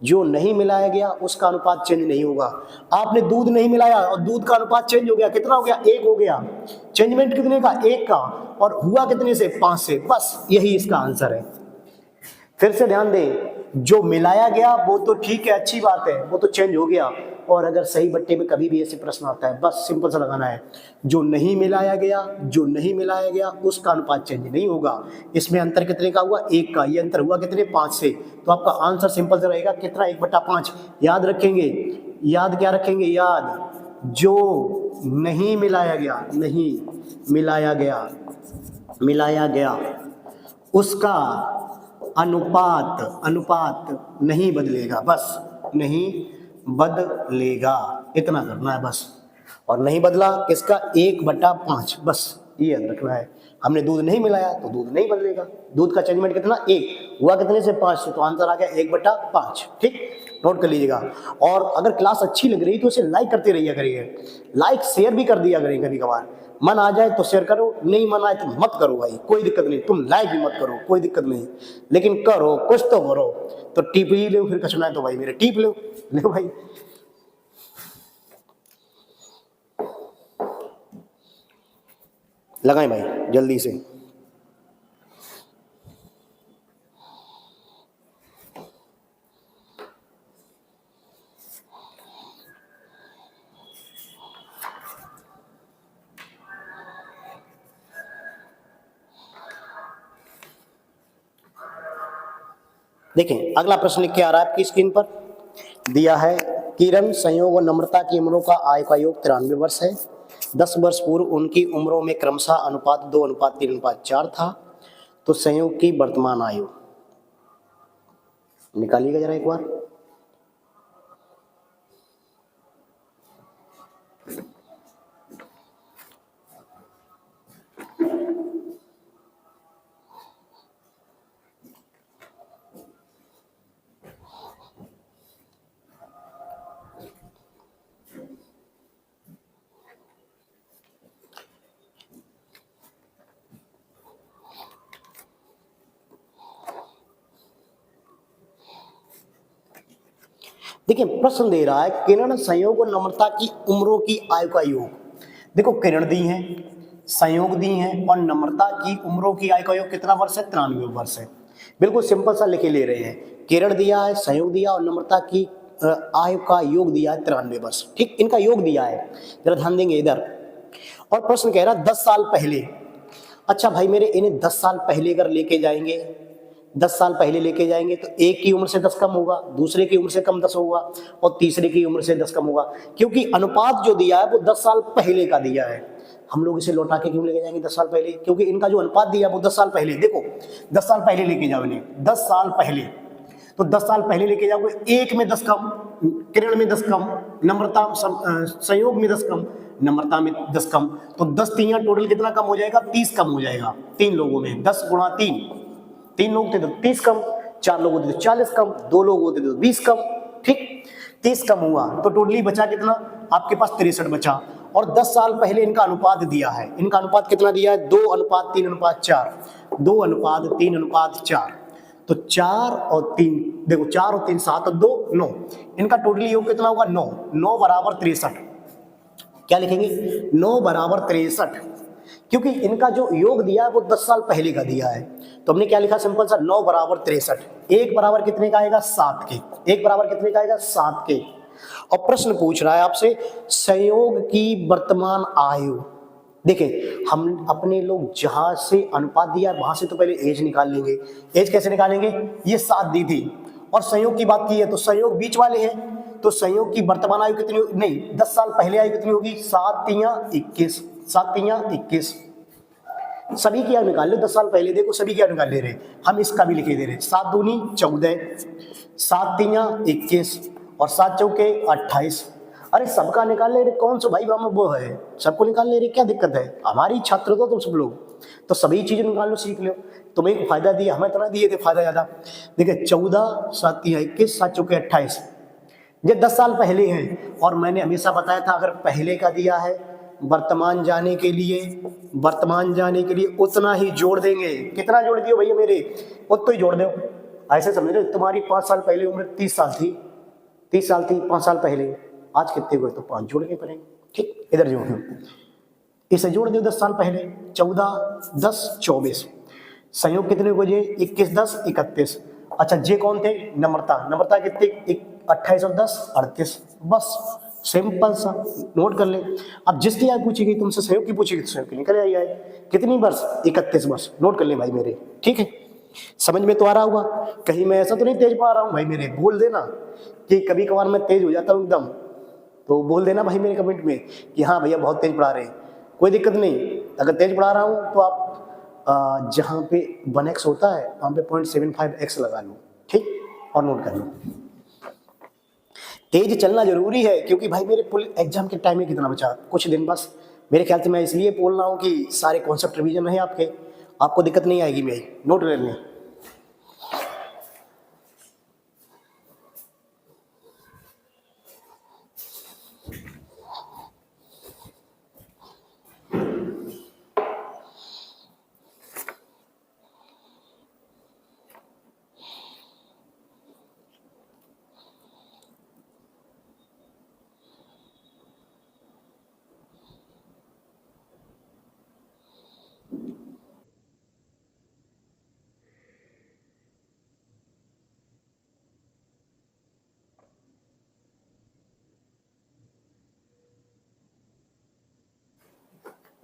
जो नहीं मिलाया गया उसका अनुपात चेंज नहीं होगा। आपने दूध नहीं मिलाया और दूध का अनुपात चेंज हो गया, कितना हो गया 1 हो गया, चेंजमेंट कितने का 1 का, और हुआ कितने से 5 से, बस यही इसका आंसर है। फिर से ध्यान दें, जो मिलाया गया वो तो ठीक है, अच्छी बात है, वो तो चेंज हो गया, और अगर सही बट्टे में कभी भी ऐसे प्रश्न आता है बस सिंपल सा लगाना है, जो नहीं मिलाया गया, जो नहीं मिलाया गया उसका अनुपात चेंज नहीं होगा। इसमें अंतर कितने का हुआ 1 का, ये अंतर हुआ कितने 5 से, तो आपका आंसर सिंपल से रहेगा कितना 1/5। याद रखेंगे, याद क्या रखेंगे, याद जो नहीं मिलाया गया, नहीं मिलाया गया, मिलाया गया उसका अनुपात नहीं बदलेगा, बस नहीं बदलेगा, इतना करना है बस। और नहीं बदला किसका 1/5, बस ये याद रखना है। हमने दूध नहीं मिलाया तो दूध नहीं बदलेगा, दूध का चेंजमेंट कितना 1 हुआ, कितने से 5 से, तो आंसर आ गया 1/5। ठीक, नोट कर लीजिएगा। और अगर क्लास अच्छी लग रही तो इसे लाइक करते रहिए करिए, लाइक शेयर भी कर दिया करिए कभी कभार, मन आ जाए तो शेयर करो, नहीं मन आए तो मत करो भाई, कोई दिक्कत नहीं, तुम लाइक भी मत करो, कोई दिक्कत नहीं, लेकिन करो, कुछ तो करो। तो टिप ही लो, फिर कचना है तो भाई मेरे टिप लो, लो भाई। लगाएं भाई जल्दी से। देखें अगला प्रश्न लिख के आ रहा है आपकी स्क्रीन पर, दिया है किरण, संयोग और नम्रता की उम्रों का आयु का योग 93 वर्ष है। 10 वर्ष पूर्व उनकी उम्रों में क्रमशः अनुपात 2 अनुपात 3 अनुपात 4 था। तो संयोग की वर्तमान आयु निकालिएगा जरा एक बार। देखिए प्रश्न दे रहा है किरण, संयोग और नम्रता की उम्रों की आयु का योग। देखो किरण दी है, संयोग दी है और नम्रता की उम्रों की आयु का योग कितना वर्ष है? 93 वर्ष है। बिल्कुल सिंपल सा लिखे ले रहे हैं, किरण दिया है, संयोग दिया और नम्रता की आयु का योग दिया है 93 वर्ष। ठीक, इनका योग दिया है, जरा ध्यान देंगे इधर। और प्रश्न कह रहा है 10 साल पहले। अच्छा भाई मेरे, इन्हें 10 साल पहले अगर लेके जाएंगे, 10 साल पहले लेके जाएंगे तो एक की उम्र से 10 कम होगा, दूसरे की उम्र से कम 10 होगा और तीसरे की उम्र से 10 कम होगा, क्योंकि अनुपात जो दिया है वो 10 साल पहले का दिया है। हम लोग इसे लौटा के क्यों लेके जाएंगे 10 साल पहले? क्योंकि इनका जो अनुपात दिया है वो 10 साल पहले। देखो 10 साल पहले लेके जाओ इन्हें, 10 साल पहले, तो 10 साल पहले लेके जाओगे, एक में 10 कम, किरण में 10 कम, नम्रता संयोग में 10 कम, नम्रता में 10 कम, तो 10 तियां टोटल कितना कम हो जाएगा? 30 कम हो जाएगा। 3 लोगों में 10 गुणा 3, 3 लोग थे तो 30 कम, 4 लोग होते तो 40 कम, 2 लोग होते तो 20 कम। ठीक, 30 कम हुआ तो टोटली बचा कितना आपके पास? 63 बचा। और 10 साल पहले इनका अनुपात दिया है, इनका अनुपात कितना दिया है? 2 अनुपात 3 अनुपात 4, 2 अनुपात 3 अनुपात 4, तो 4 और 3, देखो 4 और 3 7 और 2 9, इनका टोटली योग कितना होगा? 9, 9 बराबर 63। क्या लिखेंगे? 9 बराबर 63, क्योंकि इनका जो योग दिया है वो 10 साल पहले का दिया है। तो हमने क्या लिखा? सिंपल सा 9 बराबर 63। एक बराबर कितने का आएगा? 7 के। एक बराबर कितने का आएगा? 7 के। और प्रश्न पूछ रहा है आपसे संयोग की वर्तमान आयु। देखिए हम अपने लोग जहां से अनुपात दिया वहां से तो पहले एज निकाल लेंगे। एज कैसे निकालेंगे? ये 7 दी थी और संयोग की बात की है तो संयोग बीच वाले हैं, तो संयोग की वर्तमान आयु कितनी होगी? नहीं, 10 साल पहले आयु कितनी होगी? 7 तियां 21, 7 तियां 21। सभी की आयु निकाल लो 10 साल पहले, देखो सभी की आयु निकाल ले रहे, हम इसका भी लिखे दे रहे। 7 दूनी 14, 7 तियां 21 और 7 चौके 28। अरे सबका निकाल ले रहे, कौन सा भाई हम वो है, सबको निकाल ले रहे, क्या दिक्कत है? हमारी छात्र तो तुम सब लोग, तो सभी चीजें निकाल लो, सीख लो। तुम्हें एक फायदा दिया, हमें इतना दिए थे फायदा ज्यादा। देखिए 14, 7 तियां 21, 7 चौके 28, ये 10 साल पहले हैं। और मैंने हमेशा बताया था अगर पहले का दिया है वर्तमान जाने के लिए, वर्तमान जाने के लिए उतना ही जोड़ देंगे। कितना जोड़ दियो भैया मेरे? उतना ही जोड़ दो। ऐसे समझ लो तुम्हारी 5 साल पहले उम्र 30 साल थी, 30 साल थी 5 साल पहले, आज कितने हुए? तो 5 जोड़ के पड़ेंगे। ठीक, इधर जोड़ दो, इसे जोड़ दो 10 साल पहले, 14 10 24। संयोग कितने हो गए? 21 10 31। अच्छा जे कौन थे? नम्रता, नम्रता कितने? 28 और 10 38। बस सिंपल सा नोट कर ले। अब जिसकी आयु पूछेगी तुमसे संयोग की पूछेगी तो संयोग की निकल आई आए। कितनी वर्ष? 31 वर्ष। नोट कर ले भाई मेरे, ठीक है? समझ में तो आ रहा होगा, कहीं मैं ऐसा तो नहीं तेज पढ़ा रहा हूँ भाई मेरे? बोल देना कि कभी कभार मैं तेज हो जाता हूँ एकदम, तो बोल देना भाई मेरे कमेंट में कि हाँ भैया बहुत तेज पढ़ा रहे हैं। कोई दिक्कत नहीं, अगर तेज पढ़ा रहा हूँ तो आप जहाँ पे 1x होता है वहाँ पे 0.75x लगा लो, ठीक? और नोट कर लो। तेज चलना जरूरी है क्योंकि भाई मेरे पुल एग्जाम के टाइम में कितना बचा? कुछ दिन बस। मेरे ख्याल से मैं इसलिए बोल रहा हूँ कि सारे कॉन्सेप्ट रिवीजन रहे आपके, आपको दिक्कत नहीं आएगी। मेरी नोट ले लें।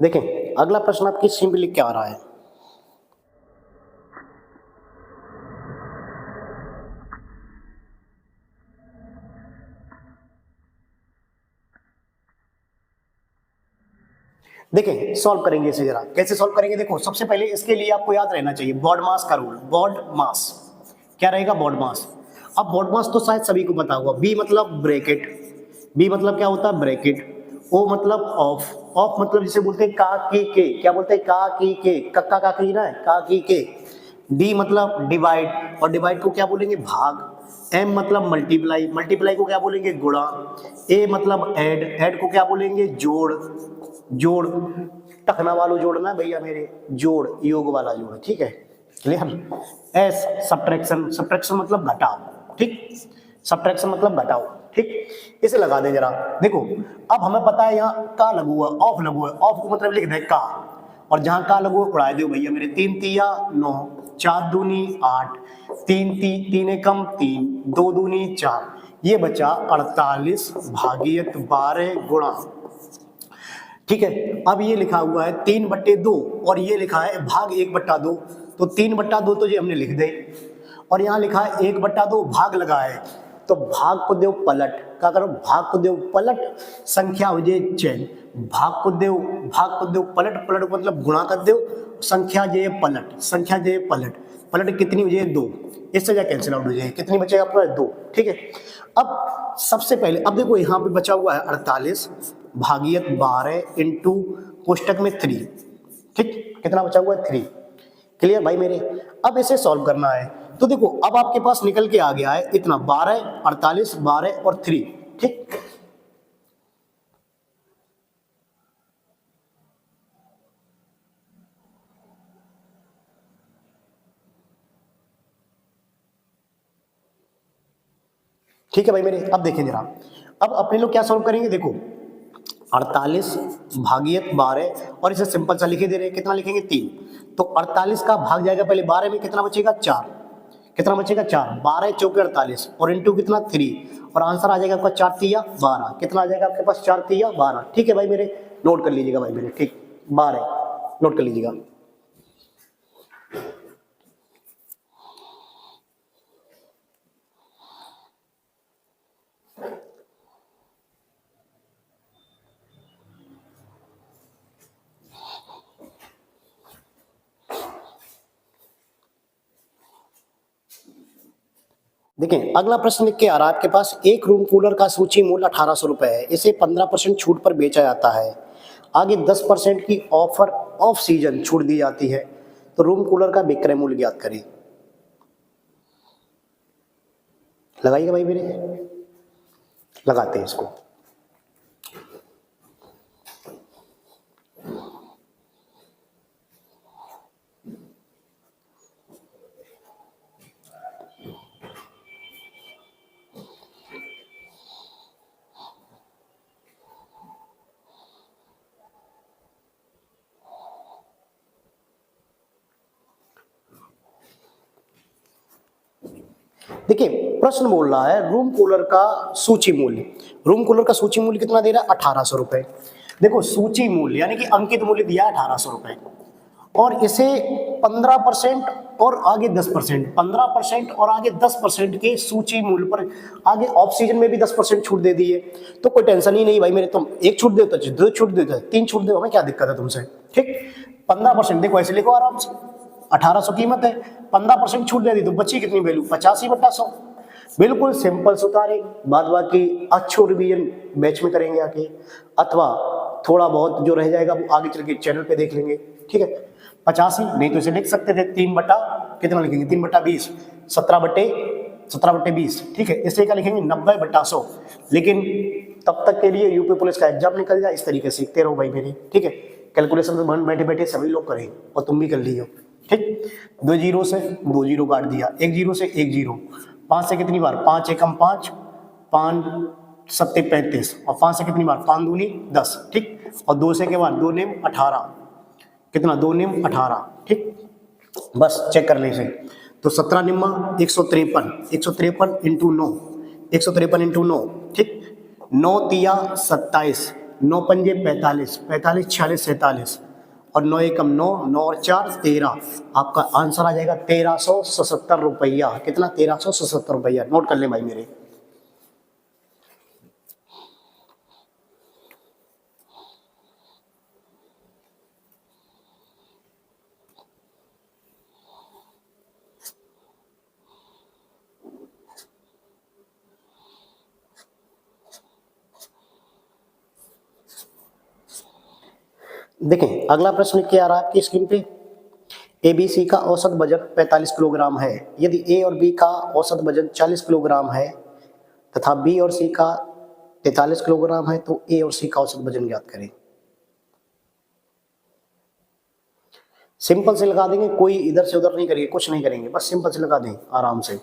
देखें अगला प्रश्न आपकी सिंपली क्या आ रहा है, देखें सॉल्व करेंगे इसे जरा, कैसे सॉल्व करेंगे। देखो सबसे पहले इसके लिए आपको याद रहना चाहिए बॉड मास का रूल। बॉड मास क्या रहेगा, बॉड मास। अब बॉड मास तो शायद सभी को पता होगा, बी मतलब ब्रैकेट, बी मतलब क्या होता है ब्रैकेट, ओ मतलब ऑफ, ऑफ मतलब जिसे बोलते हैं का की के, क्या बोलते हैं का की के, कक्का का की ना है का की के। डी मतलब डिवाइड, और डिवाइड को क्या बोलेंगे भाग। एम मतलब मल्टीप्लाई, मल्टीप्लाई को क्या बोलेंगे गुणा। ए मतलब ऐड, ऐड को क्या बोलेंगे जोड़, जोड़ टखना वालों जोड़ना भैया मेरे, जोड़ योग वाला जोड़, ठीक है क्लियर। एस सब्ट्रैक्शन, सब्ट्रैक्शन मतलब घटाओ, ठीक, सब्ट्रैक्शन मतलब घटाओ, ठीक। इसे लगा दे जरा, देखो अब हमें पता है यहाँ का लगू हुआ, ऑफ लगू हुआ, ऑफ को मतलब लिख दे का, और जहां का लगू हुआ उड़ा दो भैया मेरे, 3 तिया 9, 4 दूनी 8, 3 एकम 3, 2 दूनी 4, ये बचा 48 भागियत 12 गुणा, ठीक है। अब ये लिखा हुआ है 3/2 और ये लिखा है भाग 1/2, तो 3/2 तो ये हमने लिख दे, और यहाँ लिखा है 1/2 भाग लगा है, तो भाग को दो पलट, क्या करो भाग को दो पलट, संख्या हो जाए चैन, भाग को दो पलट, पलट मतलब गुणा कर दो, संख्या जे पलट, संख्या जे पलट, पलट कितनी हो जाए 2, इससे जा कैंसिल आउट हो जाए, कितनी बचेगा आपका 2, ठीक है। अब सबसे पहले अब देखो यहाँ पे बचा हुआ है 48 भागियत 12 इंटू कोष्टक में 3, ठीक, कितना बचा हुआ है 3, क्लियर भाई मेरे। अब इसे सॉल्व करना है, तो देखो अब आपके पास निकल के आ गया है इतना 12, 48, 12 और 3, ठीक। ठीक है भाई मेरे, अब देखें जरा, अब अपने लोग क्या सॉल्व करेंगे, देखो 48 भागियत 12 और इसे सिंपल सा लिखे दे रहे हैं, कितना लिखेंगे 3, तो 48 का भाग जाएगा पहले 12 में, कितना बचेगा 4, कितना बचेगा 4, 12 चौके 48 और इंटू कितना 3, और आंसर आ जाएगा आपका 4 तिया 12, कितना आ जाएगा आपके पास 4 तिया 12, ठीक है भाई मेरे, नोट कर लीजिएगा भाई मेरे, ठीक 12 नोट कर लीजिएगा। देखें अगला प्रश्न लिख के आ रहा है आपके पास, एक रूम कूलर का सूची मूल्य 1800 रुपए है, इसे 15% छूट पर बेचा जाता है, आगे 10% की ऑफर ऑफ सीजन छूट दी जाती है, तो रूम कूलर का विक्रय मूल्य ज्ञात करें। लगाइएगा भाई मेरे, लगाते हैं इसको। देखिए प्रश्न बोल रहा है रूम कूलर का सूची मूल्य, रूम कूलर का सूची मूल्य कितना दे रहा है 1800 रुपए। देखो सूची मूल्य यानी कि अंकित मूल्य दिया है 1800 रुपए, और इसे 15% और आगे 10%, 15% और आगे 10% के सूची मूल्य पर आगे ऑफ सीजन में भी 10% छूट दे दी है, तो कोई टेंशन ही नहीं भाई मेरे, तुम एक छूट दे तो 2 छूट दे तो 3 छूट दे, हमें क्या दिक्कत है तुमसे, ठीक। 15% देखो ऐसे लिखो आराम से, 1800 कीमत है, 15% छूट दे दी तो बची कितनी वैल्यू 85/100, बिल्कुल सिंपल सुतारे, बाद बाकी अच्छो रिवीजन बैच में करेंगे आके, अथवा थोड़ा बहुत जो रह जाएगा वो आगे चल के चैनल पे देख लेंगे, ठीक है। 85 नहीं तो इसे लिख सकते थे 3 बटा कितना लिखेंगे 3/20, 17/20, ठीक है। इसे क्या लिखेंगे 90/100, लेकिन तब तक के लिए यूपी पुलिस का एग्जाम निकल जाए, इस तरीके से सीखते रहो भाई मेरे, ठीक है। कैलकुलेशन तो मन बैठे बैठे सभी लोग करें और तुम भी कर लीजिए, ठीक। 2 जीरो से 2 जीरो काट दिया, 1 जीरो से 1 जीरो, 5 से कितनी बार 5 एकम 5, 5 सत्ते 35, और 5 से कितनी बार 5 दूनी 10, ठीक। और 2 से के बाद 2 नेम 18, कितना 2 नेम 18, ठीक। बस चेक कर ले इसे, तो 17 निम्मा 153, 153 इंटू 9, 153 इंटू 9, ठीक। 9 तिया 27, 9 पंजे 45, 45 46 47 और 9 एकम 9, 9 और 4 13। आपका आंसर आ जाएगा 1377 रुपया। कितना? 1377 रुपया। नोट कर ले भाई मेरे। देखें अगला प्रश्न क्या आ रहा है आपकी स्क्रीन पे। ए बी सी का औसत वजन 45 किलोग्राम है। यदि ए और बी का औसत वजन 40 किलोग्राम है तथा बी और सी का 43 किलोग्राम है तो ए और सी का औसत वजन ज्ञात करें। सिंपल से लगा देंगे, कोई इधर से उधर नहीं करेंगे, कुछ नहीं करेंगे, बस सिंपल से लगा दें आराम से।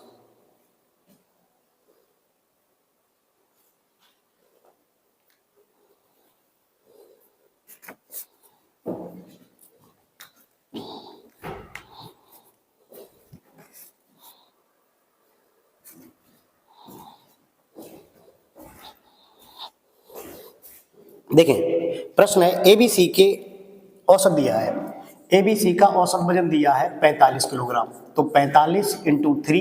देखें प्रश्न है एबीसी के औसत दिया है। एबीसी का औसत वजन दिया है 45 किलोग्राम। तो 45 इंटू 3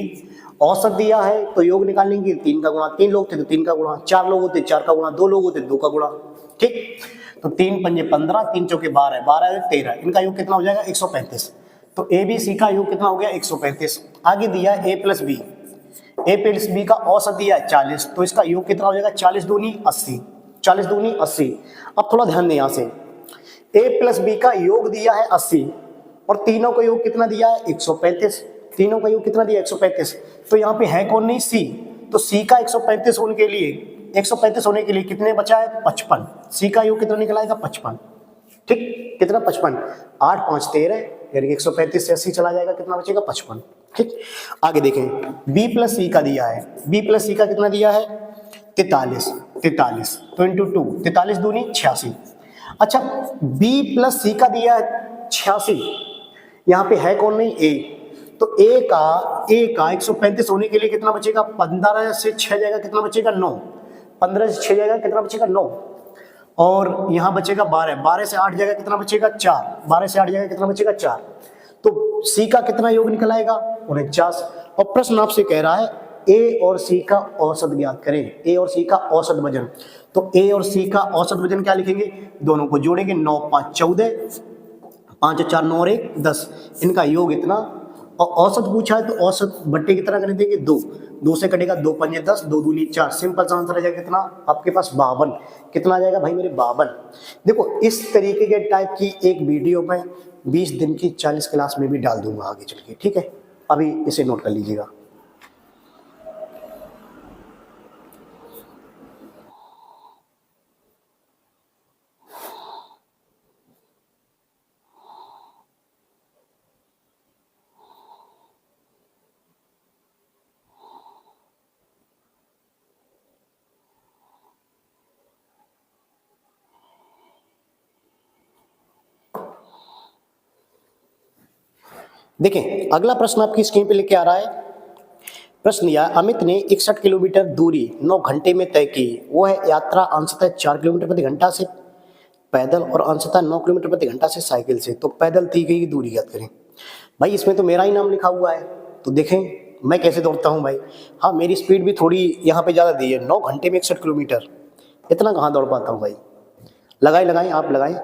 औसत दिया है तो योग निकालेंगे 3 का गुणा। 3 लोग थे तो 3 का गुणा, 4 लोग होते 4 का गुणा, 2 लोग होते 2 का गुणा। ठीक, तो 3 पंजे 15, 3 चौके 12, 12 13, इनका योग कितना हो जाएगा 135। तो एबीसी का योग कितना हो गया 135। आगे दिया ए प्लस बी। ए प्लस बी का औसत दिया है 40, तो इसका योग कितना हो जाएगा 40 दूनी 80। 40 दूनी 80। अब थोड़ा ध्यान दें, यहां से ए प्लस बी का योग दिया है 80 और तीनों का योग कितना दिया है 135। तीनों का योग कितना दिया 135। तो यहाँ पे है कौन नहीं सी, तो सी का 135 होने के लिए 135 होने के लिए कितने बचा है 55। सी का योग कितना निकल आएगा 55। ठीक, कितना 55, 8 5 13, यानी 135 से 80 चला जाएगा, कितना बचेगा 55। ठीक, आगे देखें बी प्लस सी का दिया है। बी प्लस सी का कितना दिया है 43, 43 तो इंटू 2, 43 दूनी 86। अच्छा बी प्लस सी का दिया है 86, यहाँ पे है कौन नहीं ए, तो ए का 135 होने के लिए कितना बचेगा 15 से 6 जाएगा, कितना बचेगा 9। 15 से 6 जाएगा, कितना बचेगा 9। और यहाँ बचेगा 12, 12 से 8 जाएगा, कितना बचेगा 4, 12 से 8 जाएगा, कितना बचेगा 4। तो सी का कितना योग निकल आएगा 49। और प्रश्न आपसे कह रहा है ए और सी का औसत ज्ञात करें। ए और सी का औसत वजन, तो ए और सी का औसत वजन क्या लिखेंगे, दोनों को जोड़ेंगे, 9 5 14, 5 4 9 और 1 10, इनका योग इतना। और औसत पूछा है तो औसत बट्टे कितना करने देंगे 2, 2 से कटेगा 2 पंजे 10, 2 दूनी 4, सिंपल सा आंसर आ जाएगा कितना आपके पास 52। कितना आ जाएगा भाई मेरे 52। देखो इस तरीके के टाइप की एक वीडियो मैं 20 दिन की 40 क्लास में भी डाल दूंगा आगे चल के, ठीक है। अभी इसे नोट कर लीजिएगा। देखें अगला प्रश्न आपकी स्क्रीन पे लेके आ रहा है। प्रश्न यह, अमित ने 61 किलोमीटर दूरी 9 घंटे में तय की। वो है यात्रा अंशतः 4 किलोमीटर प्रति घंटा से पैदल और अंशतः 9 किलोमीटर प्रति घंटा से साइकिल से। तो पैदल दी गई दूरी ज्ञात करें। भाई इसमें तो मेरा ही नाम लिखा हुआ है, तो देखें मैं कैसे दौड़ता हूँ भाई। हाँ मेरी स्पीड भी थोड़ी यहाँ पे ज़्यादा दी है, 9 घंटे में 61 किलोमीटर, इतना कहाँ दौड़ पाता हूँ भाई। लगाएं आप लगाएं।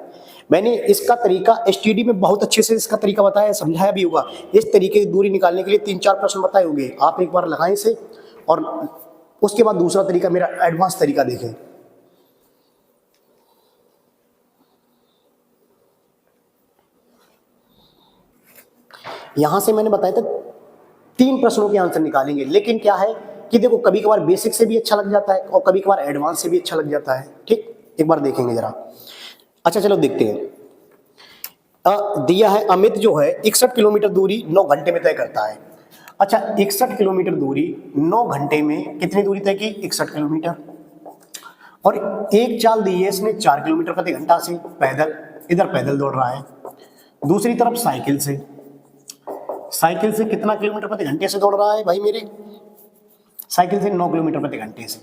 मैंने इसका तरीका एसटीडी में बहुत अच्छे से इसका तरीका बताया, समझाया भी होगा। इस तरीके की दूरी निकालने के लिए 3-4 प्रश्न बताए होंगे, आप एक बार लगाएं इसे और उसके बाद दूसरा तरीका मेरा एडवांस तरीका देखें। यहां से मैंने बताया था 3 प्रश्नों के आंसर निकालेंगे, लेकिन क्या है कि देखो कभी कभार बेसिक से भी अच्छा लग जाता है और कभी कभार एडवांस से भी अच्छा लग जाता है। ठीक, एक बार देखेंगे जरा। अच्छा चलो देखते हैं। दिया है अमित जो है 61 किलोमीटर दूरी 9 घंटे में तय करता है। अच्छा 61 किलोमीटर दूरी 9 घंटे में कितनी दूरी तय की 61 किलोमीटर। और एक चाल दी है इसने 4 किलोमीटर प्रति घंटा से पैदल, इधर पैदल दौड़ रहा है। दूसरी तरफ साइकिल से कितना किलोमीटर प्रति घंटे से दौड़ रहा है भाई मेरे, साइकिल से 9 किलोमीटर प्रति घंटे से।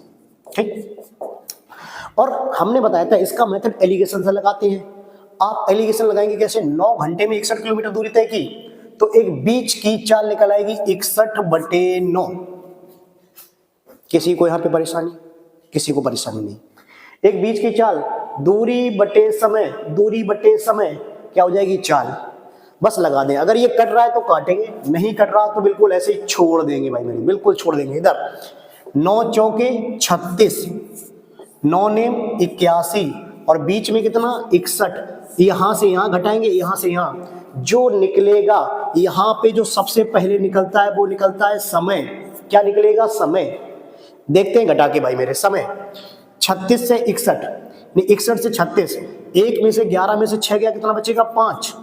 ठीक, और हमने बताया था इसका मेथड एलिगेशन से लगाते हैं। आप एलिगेशन लगाएंगे कैसे? 9 घंटे में 61 किलोमीटर दूरी तय की, तो एक बीच की चाल निकल आएगी 61/9। किसी को यहाँ पे परेशानी? किसी को परेशानी नहीं। एक बीच की चाल दूरी बटे समय, दूरी बटे समय क्या हो जाएगी? चाल। बस लगा दें। अगर ये कट रहा है तो काटेंगे, नहीं कट रहा तो बिल्कुल ऐसे ही छोड़ देंगे भाई मेरे, बिल्कुल छोड़ देंगे। इधर 9 चौके 36, 9 नेम 81 और बीच में कितना? 61। यहां से यहां घटाएंगे, यहां से यहां जो निकलेगा, यहां पे जो सबसे पहले निकलता है वो निकलता है समय। क्या निकलेगा? समय। देखते हैं घटा के भाई मेरे। समय 36 से 61, नहीं 61 से 36, एक में से 11 में से 6 गया, कितना बचेगा? 5।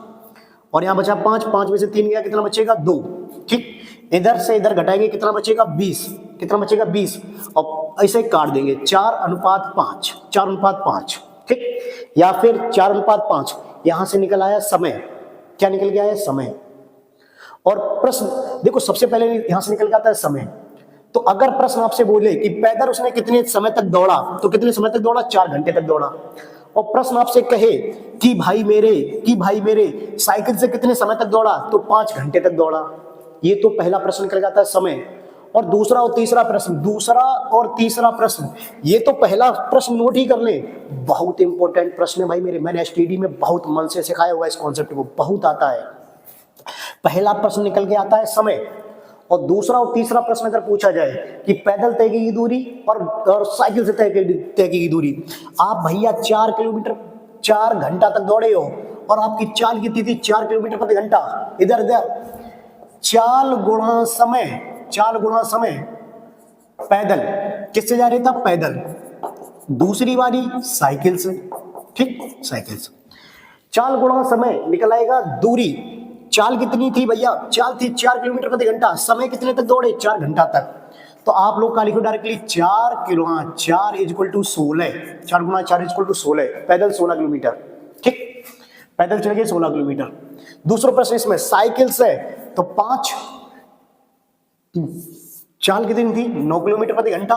और यहाँ बचा 5, 5 में से 3 गया, कितना बचेगा? 2। ठीक, इधर से इधर घटाएंगे, कितना बचेगा? 20। कितना बचेगा? 20। और ऐसे काट देंगे 4:5, 4:5। ठीक, या फिर 4:5। यहां से निकल आया समय। क्या निकल गया है? समय। और प्रश्न देखो, सबसे पहले यहां से निकल के आता है समय। तो अगर प्रश्न आपसे बोले कि पैदल उसने कितने समय तक दौड़ा, तो कितने समय तक दौड़ा? 4 घंटे तक दौड़ा। और प्रश्न आपसे कहे कि भाई मेरे साइकिल से कितने समय तक दौड़ा, तो 5 घंटे तक दौड़ा। ये तो पहला प्रश्न निकल जाता है समय। और दूसरा और तीसरा प्रश्न, ये तो पहला प्रश्न नोट ही कर लें, बहुत इंपॉर्टेंट प्रश्न है भाई मेरे। मैंने एसटीडी में बहुत मन से सिखाया हुआ इस कॉन्सेप्ट को, बहुत आता है। पहला प्रश्न निकल के आता है समय, और दूसरा और तीसरा प्रश्न अगर पूछा जाए कि पैदल तय की दूरी और साइकिल से तय की दूरी, आप भैया 4 किलोमीटर 4 घंटा तक दौड़े हो और आपकी चाल कितनी थी? 4 किलोमीटर प्रति घंटा। इधर चाल गुणा समय पैदल। किससे जा रहे था? पैदल। दूसरी बारी साइकिल से। ठीक, साइकिल से। चाल गुणा समय निकल आएगा दूरी। चाल कितनी थी भैया? चाल थी 4 किलोमीटर प्रति घंटा। समय कितने तक दौड़े? 4 घंटा तक। तो आप लोग का लिखो डायरेक्टली 4 = 16। 4 गुणा 4 = 16। पैदल 16 किलोमीटर। ठीक, पैदल चले गए 16 किलोमीटर। दूसरा प्रश्न इसमें साइकिल से, तो 5। चाल कितनी थी? 9 किलोमीटर प्रति घंटा।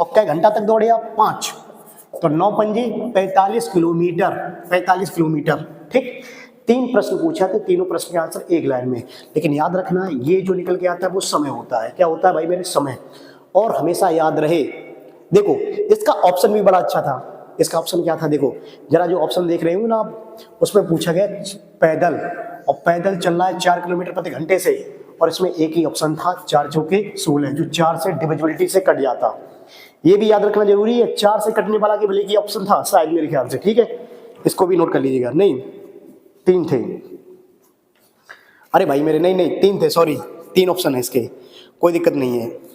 और क्या घंटा तक दौड़े आप? 5। तो 9 पंजी 45 किलोमीटर। 45 किलोमीटर। ठीक, 3 प्रश्न पूछा थे, तीनों प्रश्न के आंसर एक लाइन में। लेकिन याद रखना, ये जो निकल के आता है वो समय होता है। क्या होता है भाई मेरे? समय। और हमेशा याद रहे, देखो इसका ऑप्शन भी बड़ा अच्छा था। इसका ऑप्शन क्या था? देखो जरा, जो ऑप्शन देख रहे हो ना आप, उसमें पूछा गया पैदल, और पैदल चल रहा है 4 किलोमीटर प्रति घंटे से, और इसमें एक ही ऑप्शन था 4 चौके 16, जो 4 से डिविजिबिलिटी से कट जाता। ये भी याद रखना जरूरी है, 4 से कटने वाला केवल एक ही ऑप्शन था शायद, मेरे ख्याल से। ठीक है, इसको भी नोट कर लीजिएगा। नहीं, 3 थे। अरे भाई मेरे, नहीं 3 थे, सॉरी, 3 ऑप्शन है इसके, कोई दिक्कत नहीं है।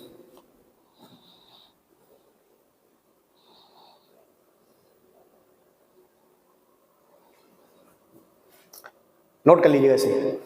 नोट कर लीजिएगा इसे।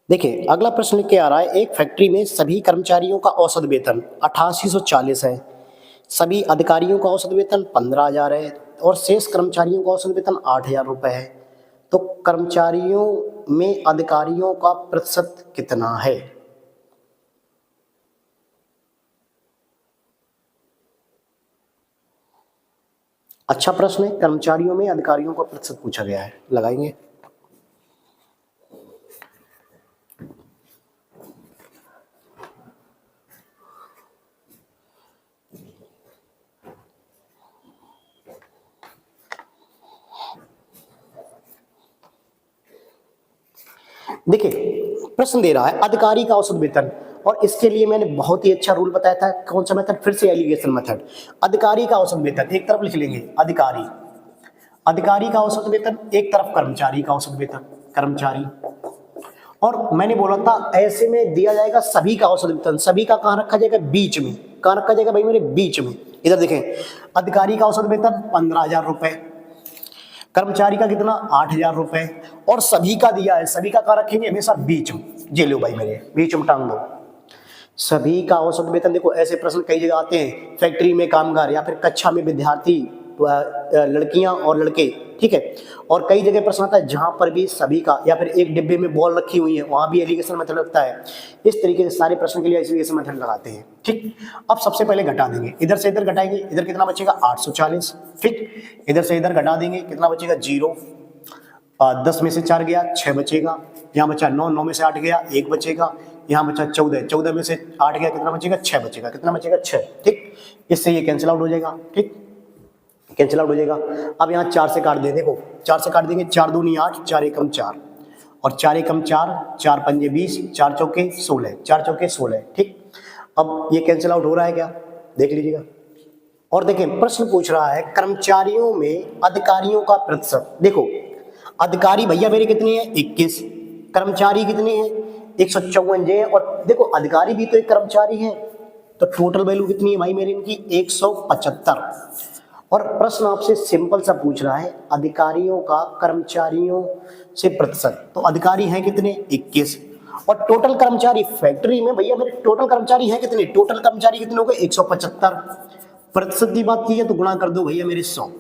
देखिए अगला प्रश्न लिख के आ रहा है, एक फैक्ट्री में सभी कर्मचारियों का औसत वेतन 8840 है, सभी अधिकारियों का औसत वेतन 15,000 है और शेष कर्मचारियों का औसत वेतन 8,000 रुपये है। तो कर्मचारियों में अधिकारियों का प्रतिशत कितना है? अच्छा प्रश्न है, कर्मचारियों में अधिकारियों का प्रतिशत पूछा गया है। लगाएंगे। देखिए प्रश्न दे रहा है अधिकारी का औसत वेतन, और इसके लिए मैंने बहुत ही अच्छा रूल बताया था। कौन सा मेथड? फिर से एलिगेशन मेथड। अधिकारी का औसत वेतन एक तरफ लिख लेंगे, अधिकारी का औसत वेतन, एक तरफ कर्मचारी का औसत वेतन, कर्मचारी। और मैंने बोला था ऐसे में दिया जाएगा सभी का औसत वेतन। सभी का कहां रखा जाएगा? बीच में। कहां रखा जाएगा भाई मेरे? बीच में। इधर देखें, अधिकारी का औसत वेतन 15,000 रुपए, कर्मचारी का कितना 8,000 रुपए, और सभी का दिया है, सभी का कहाँ रखेंगे हमेशा बीच में, ये लो भाई मेरे बीच में टांग दो। सभी का औसत वेतन, देखो ऐसे प्रश्न कई जगह आते हैं, फैक्ट्री में कामगार या फिर कक्षा में विद्यार्थी, लड़कियां और लड़के, ठीक है। और कई जगह प्रश्न आता है जहां पर भी सभी का, या फिर एक डिब्बे में बॉल रखी हुई है वहां भी एलिगेशन मेथड लगता है। इस तरीके से सारे प्रश्न के लिए एलिगेशन मेथड लगाते हैं, ठीक। अब सबसे पहले घटा देंगे, इधर से इधर घटाएंगे, इधर कितना बचेगा 840, ठीक। इधर से इधर घटा देंगे, कितना बचेगा 0, 10 में से 4 गया 6 बचेगा, यहाँ बचा 9, 9 में से 8 गया 1 बचेगा, यहाँ बचा 14, 14 में से 8 गया कितना बचेगा 6 बचेगा, कितना बचेगा 6, ठीक। इससे ये कैंसिल आउट हो जाएगा, ठीक, कैंसिल आउट हो जाएगा। अब यहाँ 4 से काट दे, देखो 4 से काट देंगे, 4 दूनी 8, 4 एकम 4, और 4 एकम 4, 4 पंजे 20, 4 चौके 16, 4 चौके 16, ठीक। अब ये कैंसिल आउट हो रहा है क्या, देख लीजिएगा। और देखें प्रश्न पूछ रहा है कर्मचारियों में अधिकारियों का प्रतिशत। देखो अधिकारी भैया मेरे कितने हैं 21, कर्मचारी कितने हैं 154 है, और देखो अधिकारी भी तो एक कर्मचारी है, तो टोटल वैल्यू कितनी है भाई मेरी इनकी 175। और प्रश्न आपसे सिंपल सा पूछ रहा है अधिकारियों का कर्मचारियों से प्रतिशत, तो अधिकारी हैं कितने 21, और टोटल कर्मचारी फैक्ट्री में भैया मेरे टोटल कर्मचारी हैं कितने, टोटल कर्मचारी कितने हो गए 175। प्रतिशत की बात की है तो गुणा कर दो भैया मेरे 100,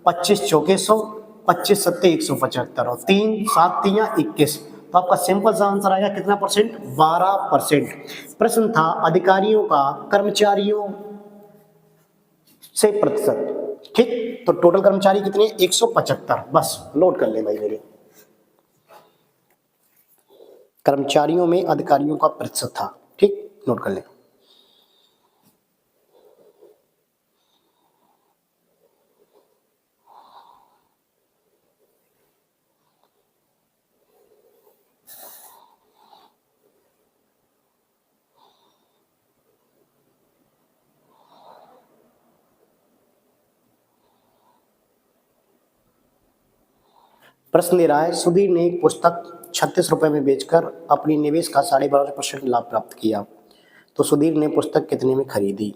25 चौके 100, 25 सत्ते 175, और 3 7 3 21, तो आपका सिंपल सा आंसर आएगा कितना परसेंट 12%। प्रश्न था अधिकारियों का कर्मचारियों से प्रतिशत, ठीक। तो टोटल कर्मचारी कितने 175, बस नोट कर ले भाई मेरे, कर्मचारियों में अधिकारियों का प्रतिशत था, ठीक, नोट कर ले। प्रश्न दे रहा है सुधीर ने एक पुस्तक 36 रुपए में बेचकर अपनी निवेश का 12.5% लाभ प्राप्त किया, तो सुधीर ने पुस्तक कितने में खरीदी।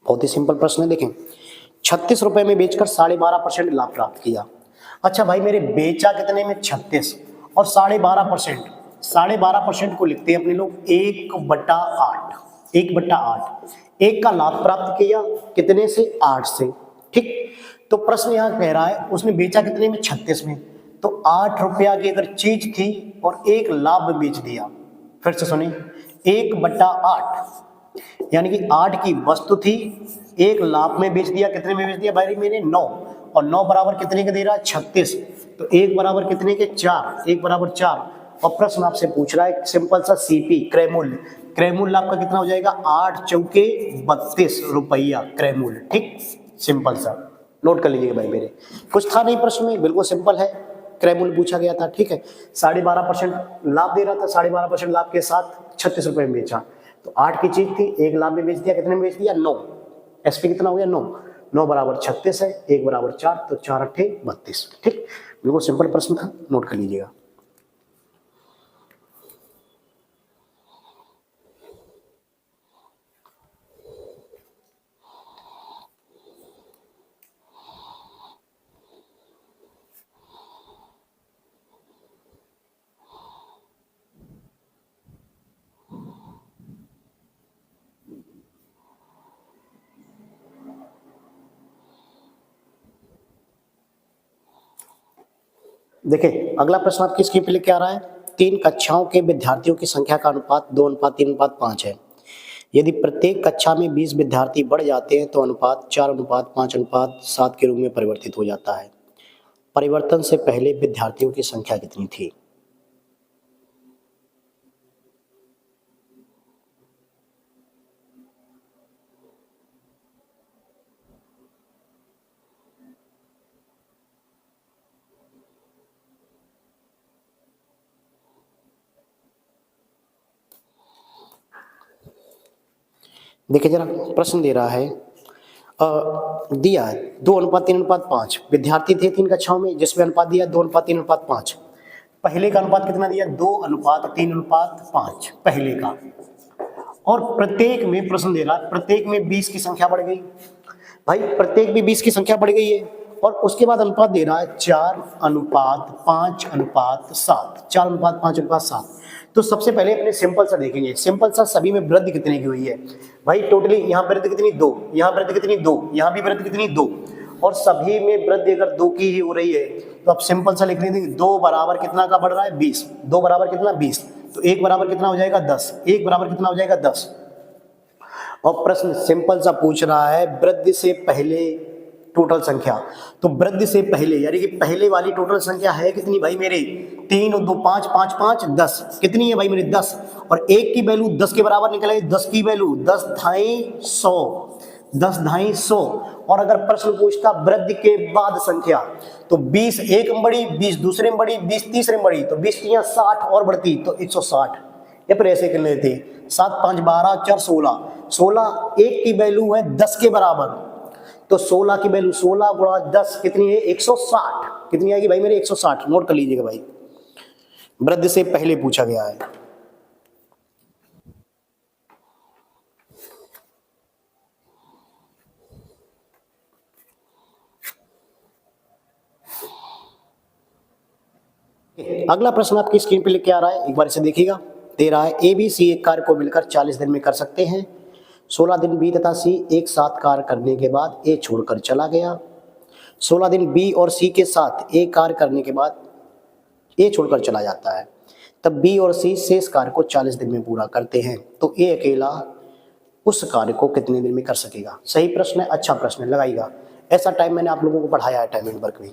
बहुत ही सिंपल प्रश्न है, देखें 36 रुपए में बेचकर 12.5% लाभ प्राप्त किया। अच्छा भाई मेरे बेचा कितने में 36, और 12.5%, 12.5% को लिखते हैं अपने लोग 1/8, 1/8, एक का लाभ प्राप्त किया कितने से 8 से, ठीक। तो प्रश्न यहाँ कह रहा है उसने बेचा कितने में 36 में, तो 8 रुपया की अगर चीज थी और एक लाभ में बेच दिया, फिर से सुनिए 1/8, यानी कि 8 की वस्तु थी, एक लाभ में बेच दिया, कितने में बेच दिया भाई मैंने 9, और 9 बराबर कितने का दे रहा है 36, तो 1 बराबर कितने के 4, 1 बराबर 4। और प्रश्न आपसे पूछ रहा है सिंपल सा सीपी क्रय मूल्य, क्रय मूल्य आपका कितना हो जाएगा 8 चौके 32 रुपया क्रय मूल्य, ठीक, सिंपल सा नोट कर लीजिएगा भाई मेरे, कुछ था नहीं प्रश्न में, बिल्कुल सिंपल है, क्रय मूल्य पूछा गया था, ठीक है। 12.5% लाभ दे रहा था, 12.5% लाभ के साथ 36 रुपए में बेचा, तो 8 की चीज थी, एक लाभ में बेच दिया, कितने में बेच दिया 9, एसपी कितना हो गया 9, 9 बराबर 36 है, 1 बराबर 4, तो 4 8 32, ठीक, बिल्कुल सिंपल प्रश्न था, नोट कर लीजिएगा। देखिए अगला प्रश्न आपकी स्क्रीन पे लेके आ रहा है, 3 कक्षाओं के विद्यार्थियों की संख्या का अनुपात 2:3:5 है। यदि प्रत्येक कक्षा में 20 विद्यार्थी बढ़ जाते हैं तो अनुपात 4:5:7 के रूप में परिवर्तित हो जाता है। परिवर्तन से पहले विद्यार्थियों की संख्या कितनी थी। देखिए जरा प्रश्न दे रहा है, दिया है 2:3:5 विद्यार्थी थे 3 कक्षाओं में, जिसमें अनुपात दिया 2:3:5, पहले का अनुपात कितना दिया, 2:3:5 पहले का। और प्रत्येक में प्रश्न दे रहा है, प्रत्येक में 20 की संख्या बढ़ गई भाई, प्रत्येक में 20 की संख्या बढ़ गई है। और उसके बाद अनुपात दे रहा है 4:5:7, 4:5:7। तो सबसे पहले अपने सिंपल सा देखेंगे, सिंपल सा सभी में वृद्धि कितने की हुई है भाई, टोटली यहाँ वृद्धि कितनी 2, यहाँ वृद्धि कितनी 2, यहाँ भी वृद्धि कितनी 2, और सभी में वृद्धि अगर 2 की ही हो रही है तो अब सिंपल सा लिख लेंगे 2 बराबर कितना का बढ़ रहा है 20, 2 बराबर कितना 20, तो 1 बराबर कितना हो जाएगा 10, 1 बराबर कितना हो जाएगा 10। और प्रश्न सिंपल सा पूछ रहा है वृद्धि से पहले टोटल संख्या, तो वृद्धि से पहले यानी कि पहले वाली टोटल संख्या है कितनी भाई मेरे, 3 और 2 5, 5 5 10, कितनी है भाई मेरे 10, और 1 की वैल्यू 10 के बराबर निकले, 10 की वैल्यू 10 ढाई 100, 10 ढाई 100। और अगर प्रश्न पूछता वृद्धि के बाद संख्या, तो 20 एक में बढ़ी, 20 दूसरे में बढ़ी, 20 तीसरे में बढ़ी, तो 20 की यहाँ 60 और बढ़ती तो 160, या फिर ऐसे कर लेते 7 5 12 4 16, 16 1 की वैल्यू है 10 के बराबर, तो 16 की वैल्यू 16 गुणा 10 कितनी है 160, कितनी आएगी भाई मेरे 160, नोट कर लीजिएगा भाई, वृद्धि से पहले पूछा गया है। अगला प्रश्न आपकी स्क्रीन पे लिख के आ रहा है, एक बार इसे देखिएगा। दे रहा है ए बी सी एक कार्य को मिलकर 40 दिन में कर सकते हैं। 16 दिन बी तथा सी एक साथ कार्य करने के बाद ए छोड़कर चला गया। 16 दिन बी और सी के साथ ए कार्य करने के बाद ए छोड़कर चला जाता है, तब बी और सी शेष कार्य को 40 दिन में पूरा करते हैं, तो ए अकेला उस कार्य को कितने दिन में कर सकेगा। सही प्रश्न है, अच्छा प्रश्न है, लगाइएगा। ऐसा टाइम मैंने आप लोगों को पढ़ाया है टाइम एंड वर्क में।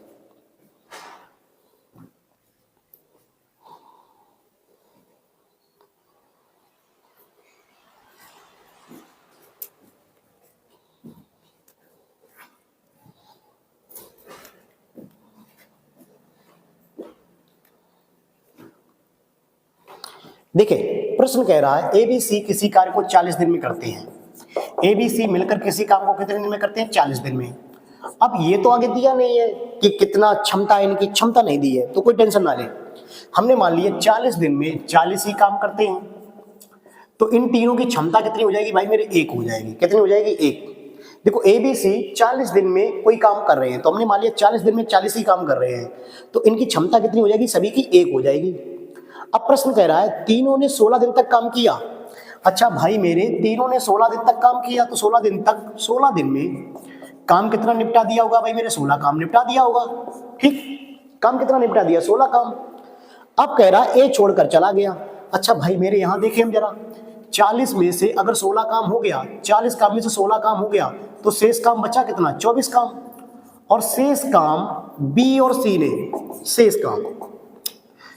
देखिए प्रश्न कह रहा है ए बी सी किसी कार्य को 40 दिन में करते हैं, ए बी सी मिलकर किसी काम को कितने दिन में करते हैं 40 दिन में। अब ये तो आगे दिया नहीं है कि कितना क्षमता है, इनकी क्षमता नहीं दी है, तो कोई टेंशन ना ले। हमने मान लिया 40 दिन में 40 ही काम करते हैं, तो इन तीनों की क्षमता कितनी हो जाएगी भाई मेरे, 1 हो जाएगी। कितनी हो जाएगी 1। देखो ए बी सी 40 दिन में कोई काम कर रहे हैं, तो हमने मान लिया 40 दिन में 40 ही काम कर रहे हैं, तो इनकी क्षमता कितनी हो जाएगी, सभी की 1 हो जाएगी। अब प्रश्न कह रहा है तीनों ने 16 दिन तक काम किया। अच्छा भाई मेरे तीनों ने 16 दिन तक काम किया, तो 16 दिन तक 16 दिन में काम कितना निपटा दिया होगा भाई मेरे, 16 काम निपटा दिया होगा। ठीक, काम कितना निपटा दिया, 16 काम। अब कह रहा है ए छोड़कर चला गया। अच्छा भाई मेरे यहां देखिए हम जरा, 40 में से अगर 16 काम हो गया, 40 काम में से 16 काम हो गया, तो शेष काम बचा कितना, 24 काम। और शेष काम बी और सी ने, शेष काम,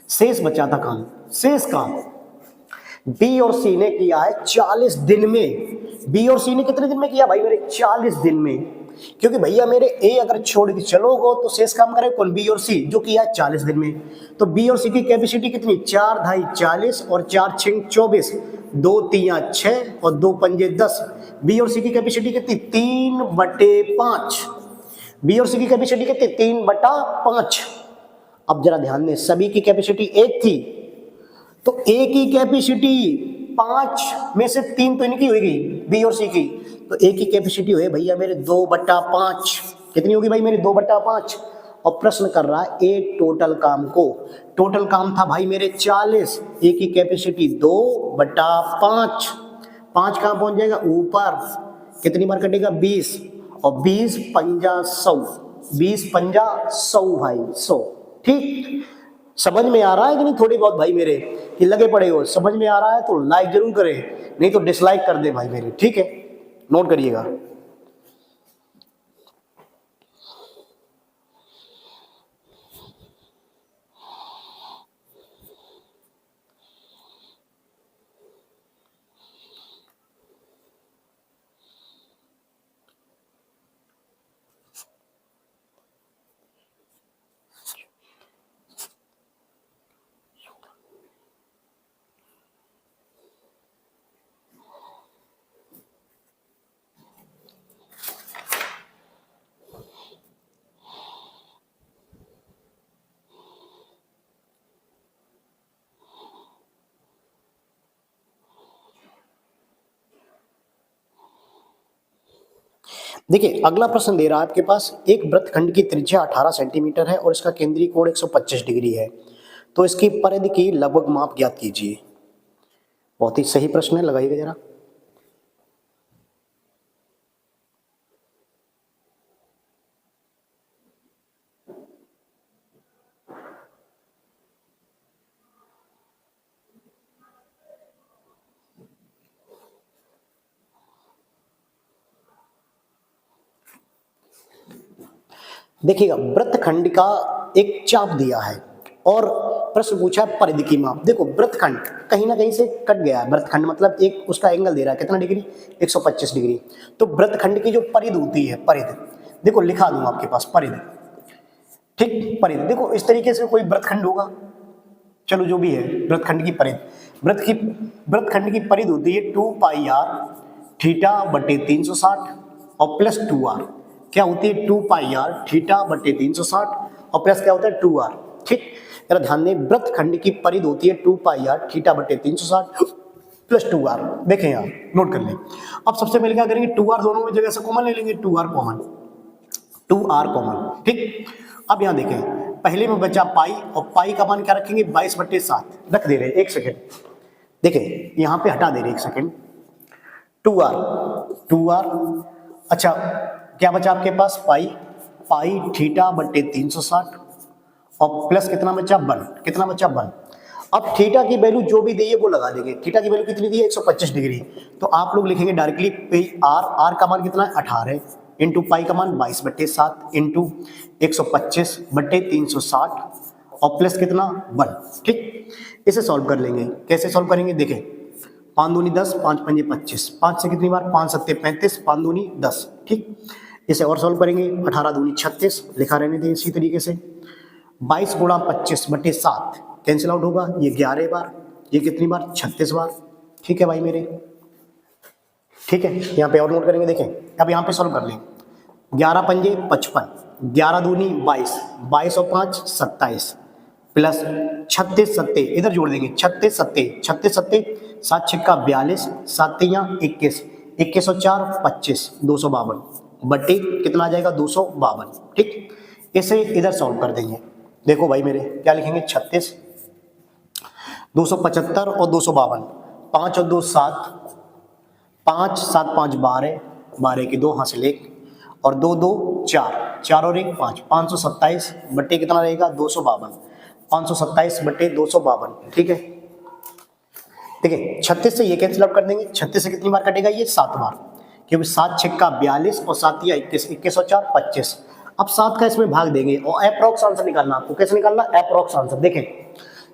शेष बचा था काम, शेष काम बी और सी ने किया है 40 दिन में। बी और सी ने कितने दिन में किया भाई मेरे, 40 दिन में। क्योंकि भैया मेरे ए अगर छोड़ के चलोगे तो शेष काम करे कौन, बी और सी, जो किया है 40 दिन में। तो बी और सी की कैपेसिटी कितनी, 4 ढाई 40 और 4 6 24, 2 3 6 और 2 पंजे 10। बी और सी की कैपेसिटी कितनी, 3/5। बी और सी की कैपेसिटी कितनी, 3/5। अब जरा ध्यान दें, सभी की कैपेसिटी 1 थी, तो ए की कैपेसिटी 5 में से 3 तो इनकी होगी बी और सी की, तो ए की कैपेसिटी हुई भैया मेरे 2/5। कितनी होगी भाई मेरे, 2/5। और प्रश्न कर रहा है ए टोटल काम को, टोटल काम था भाई मेरे 40, ए की कैपेसिटी 2/5। 5 कहाँ पहुंच जाएगा ऊपर, कितनी बार कटेगा 20, और 20 पंजा 100, 20 पंजा 100 भाई 100। ठीक, समझ में आ रहा है कि नहीं थोड़ी बहुत भाई मेरे, कि लगे पड़े हो, समझ में आ रहा है तो लाइक जरूर करें, नहीं तो डिसलाइक कर दे भाई मेरे, ठीक है, नोट करिएगा। देखिए अगला प्रश्न दे रहा है आपके पास, एक वृत्तखंड की त्रिज्या 18 सेंटीमीटर है और इसका केंद्रीय कोण 125 डिग्री है, तो इसकी परिधि की लगभग माप ज्ञात कीजिए। बहुत ही सही प्रश्न है, लगाइएगा जरा। देखिएगा वृत्तखंड का एक चाप दिया है और प्रश्न पूछा है परिधि की माप। देखो वृत्तखंड कहीं ना कहीं से कट गया है, वृत्तखंड मतलब एक उसका एंगल दे रहा है कितना डिग्री, 125 डिग्री। तो वृत्तखंड की जो परिधि होती है, परिधि देखो लिखा दूं आपके पास परिधि, ठीक, परिधि देखो इस तरीके से कोई वृत्तखंड होगा, चलो जो भी है वृत्तखंड की परिधि, वृत्तखंड की परिधि होती है 2 पाई आर थीटा बटे 360 और प्लस 2r, क्या होती है 2 पाई आर थीटा बटे 360 और प्लस क्या होता है 2r, ठीक। जरा ध्यान दें, वृत्तखंड की परिधि होती है 2 पाई आर थीटा बटे 360 प्लस 2r। देखें यहाँ नोट कर लें। अब सबसे पहले क्या करेंगे, 2r दोनों में जगह से कॉमन ले लेंगे, 2r कॉमन, 2r कॉमन, ठीक। अब यहाँ देखें, पहले में बचा पाई और पाई का मान क्या रखेंगे 22/7 रख दे रहे हैं। एक सेकेंड देखें, यहाँ पे हटा दे रहे हैं, एक सेकेंड, 2r, अच्छा क्या बचा आपके पास पाई, पाई थीटा बटे 360 और प्लस कितना बचा 1, कितना बचा 1। अब थीटा की वैल्यू जो भी दी है वो लगा देंगे। थीटा की वैल्यू कितनी दी है 125 डिग्री, तो आप लोग लिखेंगे डायरेक्टली आर का मान कितना है 18 इंटू पाई का मान 22/7 इंटू 125/360 और प्लस कितना 1, ठीक। इसे सॉल्व कर लेंगे। कैसे सॉल्व करेंगे, देखें 5 दूनी 10, 5 पंजे 25, 5 से कितनी बार 5 सत्ते 35, 5 दूनी 10, ठीक। इसे और सॉल्व करेंगे, 18 दूनी 36 लिखा रहने दें इसी तरीके से, 22 गुणा 25/7 कैंसिल आउट होगा, ये 11 बार, ये कितनी बार 36 बार, ठीक है भाई मेरे, ठीक है। यहाँ पे और नोट करेंगे, देखें अब यहाँ पे सॉल्व कर लें, 11 पंजे 55, 11 दूनी 22, 22 और 5 27 प्लस 36 सत्ते इधर जोड़ देंगे, 36 सत्ते 7 छिक्का 42, 7 तियां 21, 21 और 4 25, 252 बट्टे कितना आ जाएगा 252, ठीक। इसे इधर सॉल्व कर देंगे। देखो भाई मेरे क्या लिखेंगे, 36, 275 और 252, 5 और 2 7, 5 7 5 12, 12 की 2 हासिल 1 और 2 2 4, 4 और 1 5, 527 बट्टे कितना रहेगा 252, 527 बट्टे 252, ठीक है। देखिए 36 से ये कैंसिल आउट कर देंगे, 36 से कितनी बार कटेगा ये 7 बार, क्योंकि 7 छिक्का 42 और 7 या 21, 21 और 4 25। अब 7 का इसमें भाग देंगे और एप्रोक्स आंसर निकालना आपको। कैसे निकालना, एप्रोक्स आंसर देखें,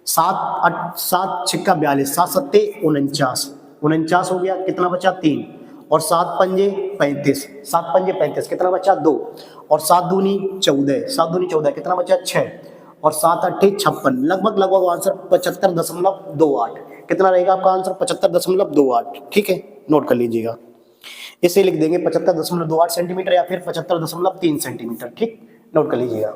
7 छिक्का 42, 7 सत्ते 49 हो गया, कितना बचा 3 और 7 पंजे 35, 7 पंजे 35 कितना बचा 2 और 7 दूनी 14 कितना बचा 6 और 7 अट्ठे 56, लगभग आंसर 75.28, कितना रहेगा आपका आंसर 75.28, ठीक है, नोट कर लीजिएगा। इसे लिख देंगे 75.28 सेंटीमीटर या फिर 75.3 सेंटीमीटर, ठीक, नोट कर लीजिएगा।